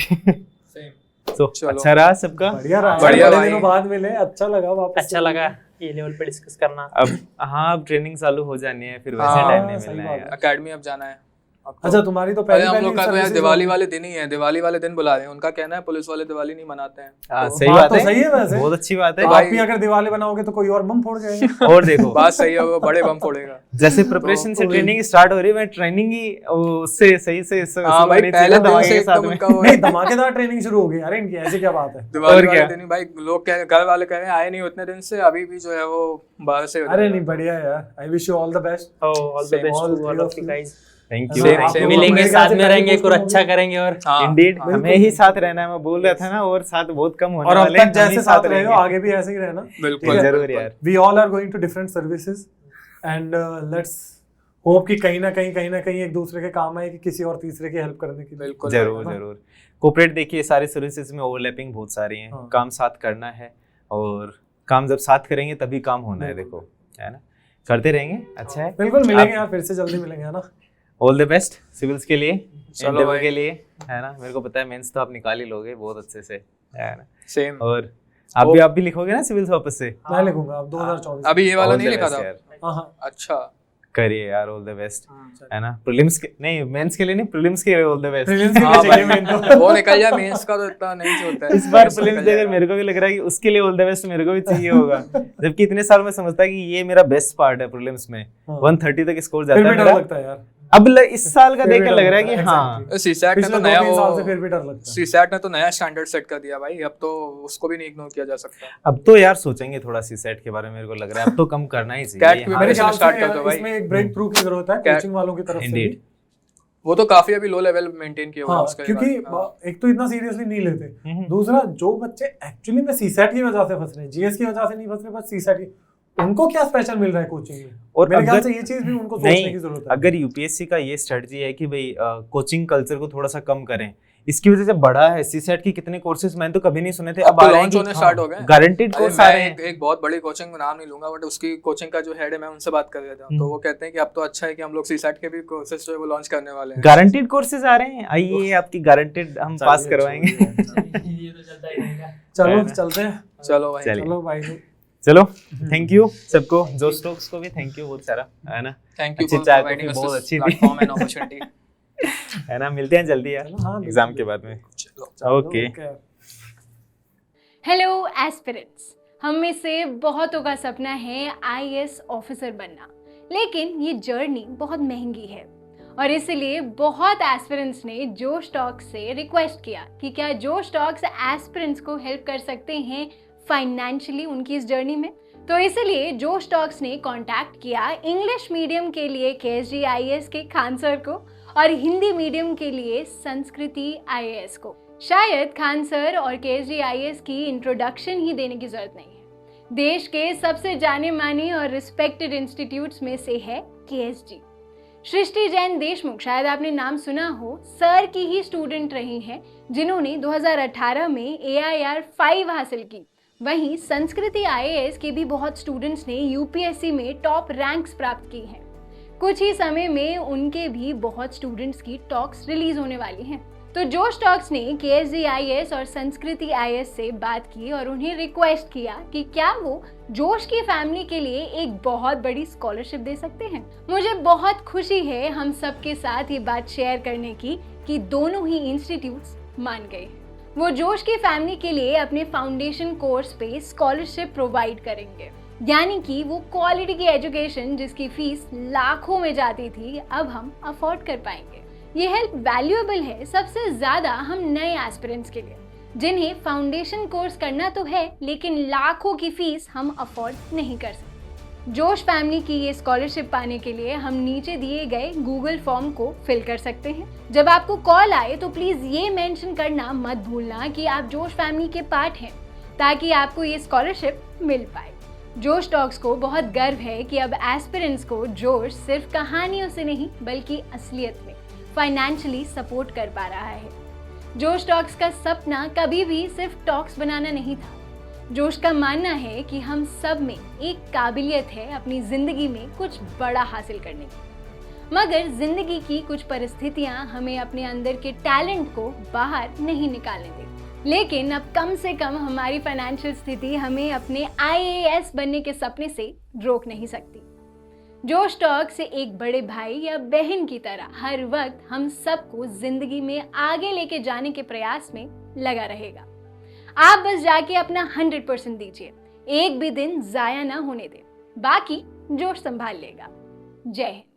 तो
चलो।
अच्छा रहा सबका।
बढ़िया रहा,
बढ़िया
बड़े
भाई।
दिनों बाद मिले, अच्छा लगा वापस।
अच्छा लगा ये लेवल पे डिस्कस करना।
अब हाँ, अब ट्रेनिंग चालू हो जानी है, फिर वैसे
हाँ,
टाइम नहीं
सही
मिलना
बात
है
है।
यार।
एकेडमी अब जाना है।
अच्छा तुम्हारी तो
अरे
पहली
हम लोग का तो यार
services
दिवाली
होगी।
वाले दिन ही है, दिवाली वाले दिन बुला रहे हैं। उनका कहना है पुलिस वाले दिवाली नहीं मनाते हैं। तो
सही
बात
बात
तो
है,
सही है वैसे।
बहुत अच्छी बात है।
तो
भाई-
आप भी अगर दिवाली बनाओगे तो कोई और बम फोड़ जाएगा।
और देखो
बात सही है, वो बड़े बम फोड़ेगा।
जैसे प्रिपरेशन से
तो
ट्रेनिंग स्टार्ट हो रही है, मैं ट्रेनिंग ही उससे सही से
हाँ भाई, पहले दिन से एकदम उनका वो
नहीं धमाकेदार ट्रेनिंग शुरू हो गई अरे इनकी, ऐसी क्या बात है।
दिवाली
और
वाले
क्या?
दिन ही भाई लोग घर वाले कह रहे हैं आए नहीं उतने दिन से, अभी भी जो है वो बाहर से
अरे नहीं बढ़िया यार, I wish you all the best.
All the best
all
to all
three
of
of
you
you.
Guys.
Thank
Same,
you.
same.
मिलेंगे,
मेरे
साथ
ख्याल से
में
पहली
रहेंगे, कुछ
पोस्ट
अच्छा
होगी।
करेंगे। और
हाँ
इंडीड
बिल्कुल,
हमें ही साथ रहना है, मैं बोल रहा था ना, और साथ बहुत कम होने
और अब
वाले हैं,
तक
हम ही
जैसे साथ रहे हो
रहेंगे।
आगे भी ऐसे ही रहना।
बिल्कुल
जरूर यार।
We all are going to different services and let's hope कि कहीं ना कहीं एक दूसरे के काम आए, कि किसी और तीसरे की हेल्प करने की।
बिल्कुल
जरूर
है ना?
जरूर। कोऑपरेट देखिए, सारे सर्विसेज में ओवरलैपिंग बहुत सारी हैं,
हाँ।
काम साथ करना है, और काम जब साथ करेंगे तभी काम होना है।
बिल्कुल।
देखो है ना, करते रहेंगे, अच्छा है।
बिल्कुल मिलेंगे
आप-
यार, फिर से जल्दी मिलेंगे है ना।
ऑल द बेस्ट सिविल्स के लिए,
चलो
इंटरव्यू
भाई।
के लिए, है ना। मेरे को पता है मेंस तो आप निकाल ही लोगे बहुत अच्छे से, है ना।
सेम।
और आप भी लिखोगे ना सिविल्स वापस से?
मैं लिखूंगा अब 2024।
अभी ये वाला
All
नहीं
the
लिखा
best
था?
यार।
हाँ
अच्छा
करिए यार, ऑल द बेस्ट, है ना। प्रीलिम्स के नहीं, मेंस के लिए नहीं, प्रीलिम्स के लिए ऑल द बेस्ट।
Prelims के लिए
हाँ
चाहिए
भाई,
main तो।
वो निकल जाए, मेंस का तो इतना नहीं होता है।
इस बार
Mains
प्रीलिम्स
निकल
देकर
जाएगा।
मेरे को भी लग रहा है कि उसके लिए ऑल द बेस्ट मेरे को भी चाहिए होगा, जबकि इतने साल में समझता है कि ये मेरा बेस्ट पार्ट है प्रीलिम्स में।
हाँ।
130 तक स्कोर
फिर
जाता है
भी डर
मेरा।
लगता है यार।
अब इस साल का
फिर भी
देख के
डर
लग रहा है
लगता
कि
है,
हाँ,
exactly।
सीसैट ने
पिछले
तो नया
2-3 साल से
वो
फिर भी डर लगता है।
सीसैट ने तो नया स्टैंडर्ड सेट कर दिया भाई, अब तो उसको भी नहीं इग्नोर किया जा सकता।
अब तो यार सोचेंगे थोड़ा सीसेट के बारे में, मेरे को लग रहा है अब तो कम करना ही चाहिए।
कैट की
हाँ,
मेरे
Preparation
ख्याल
start
से
कर दो भाई।
इसमें एक ब्रेक थ्रू की जरूरत है
क्या-
कोचिंग वालों की तरफ से
Indeed।
भी।
वो तो काफी अभी लो लेवल मेंटेन किया हुआ है
हाँ
उसके
क्योंकि
बाद। हाँ।
एक तो इतना सीरियसली नहीं लेते,
हम्म।
दूसरा जो बच्चे एक्चुअली में सीसैट की वजह से फंस रहे हैं, जीएस की वजह से नहीं फंस रहे, बस सीसैट की, उनको क्या स्पेशल मिल रहा है कोचिंग में।
और
मेरे ख्याल
अगर-
से ये चीज भी उनको सोचने
नहीं,
की जरूरत है।
अगर यूपीएससी का ये स्ट्रेटजी है कि भाई कोचिंग कल्चर को थोड़ा सा कम करें, इसकी वजह से बढ़ा है सीसेट की कितने कोर्सेज मैंने तो कभी नहीं सुने थे,
अब
अब
तो
आ रहे हैं
लॉन्च
कि
होने स्टार्ट हो गए।
गारंटीड
अरे
कोर्स आ
मैं
रहे हैं।
एक बहुत बड़ी कोचिंग, नाम नहीं लूंगा, बट उसकी कोचिंग का जो हेड है मैं उनसे बात कर रहा था, तो वो कहते हैं कि अब तो अच्छा है कि हम लोग सीसैट के भी कोर्सेज जो है वो लॉन्च करने वाले हैं।
गारंटीड कोर्सेज आ रहे हैं, आइए आपकी गारंटीड हम पास करवाएंगे।
ये तो चलता ही रहेगा।
चलो
है ना?
चलते हैं।
चलो भाई,
चलिए।
चलो भाई
चलो, थैंक यू सबको, जो स्टोक्स को भी थैंक यू बहुत सारा, है ना।
थैंक यू
अच्छी
फॉर
चाय
प्रोवाइडिंग
कॉफी
अस
बहुत
दिस
अच्छी थी।
Platform and opportunity.
है ना, मिलते हैं जल्दी यार
चलो, हाँ,
एग्जाम
बिल्कुल।
के बाद में।
चलो
ओके।
हेलो एस्पिरेंट्स, हम में से बहुतों का सपना है आईएएस ऑफिसर बनना, लेकिन ये जर्नी बहुत महंगी है और इसलिए बहुत एस्पिरेंट्स ने जोश टॉक्स से रिक्वेस्ट किया कि क्या जोश टॉक्स एस्पिरेंट्स को हेल्प कर सकते हैं फाइनेंशियली उनकी इस जर्नी में। तो इसलिए जोश टॉक्स ने कांटेक्ट किया इंग्लिश मीडियम के लिए केएसजी आईएएस के खान सर को और हिंदी मीडियम के लिए संस्कृति आईएएस को। शायद खान सर और केएसजी आईएएस की इंट्रोडक्शन ही देने की जरूरत नहीं है। देश के सबसे जाने माने और रिस्पेक्टेड इंस्टीट्यूट्स में से है केएसजी। सृष्टि जैन देशमुख, शायद आपने नाम सुना हो, सर की ही स्टूडेंट रही हैं जिन्होंने 2018 में AIR 5 हासिल की। वहीं संस्कृति आईएएस के भी बहुत स्टूडेंट्स ने यूपीएससी में टॉप रैंक्स प्राप्त की हैं। कुछ ही समय में उनके भी बहुत स्टूडेंट्स की टॉक्स रिलीज होने वाली हैं। तो जोश टॉक्स ने केएसजी आईएएस और संस्कृति आईएएस से बात की और उन्हें रिक्वेस्ट किया कि क्या वो जोश की फैमिली के लिए एक बहुत बड़ी स्कॉलरशिप दे सकते हैं। मुझे बहुत खुशी है हम सबके साथ ये बात शेयर करने की कि दोनों ही इंस्टीट्यूट्स मान गए। वो जोश की फैमिली के लिए अपने फाउंडेशन कोर्स पे स्कॉलरशिप प्रोवाइड करेंगे, यानी कि वो क्वालिटी की एजुकेशन जिसकी फीस लाखों में जाती थी अब हम अफोर्ड कर पाएंगे। ये हेल्प वैल्यूएबल है सबसे ज़्यादा हम नए एस्पिरेंट्स के लिए, जिन्हें फाउंडेशन कोर्स करना तो है लेकिन लाखों की फीस हम अफोर्ड नहीं कर सकते। जोश फैमिली की ये स्कॉलरशिप पाने के लिए हम नीचे दिए गए गूगल फॉर्म को फिल कर सकते हैं। जब आपको कॉल आए तो प्लीज़ ये मेंशन करना मत भूलना कि आप जोश फैमिली के पार्ट हैं, ताकि आपको ये स्कॉलरशिप मिल पाए। जोश टॉक्स को बहुत गर्व है कि अब एस्पिरेंट्स को जोश सिर्फ कहानियों से नहीं बल्कि असलियत में फाइनेंशियली सपोर्ट कर पा रहा है। जोश टॉक्स का सपना कभी भी सिर्फ टॉक्स बनाना नहीं था। जोश का मानना है कि हम सब में एक काबिलियत है अपनी जिंदगी में कुछ बड़ा हासिल करने की, मगर जिंदगी की कुछ परिस्थितियां हमें अपने अंदर के टैलेंट को बाहर नहीं निकालने देती। लेकिन अब कम से कम हमारी फाइनेंशियल स्थिति हमें अपने आईएएस बनने के सपने से रोक नहीं सकती। जोश टॉक से एक बड़े भाई या बहन की तरह हर वक्त हम सबको जिंदगी में आगे लेके जाने के प्रयास में लगा रहेगा। आप बस जाके अपना 100% दीजिए, एक भी दिन जाया ना होने दें, बाकी जोश संभाल लेगा। जय हिंद।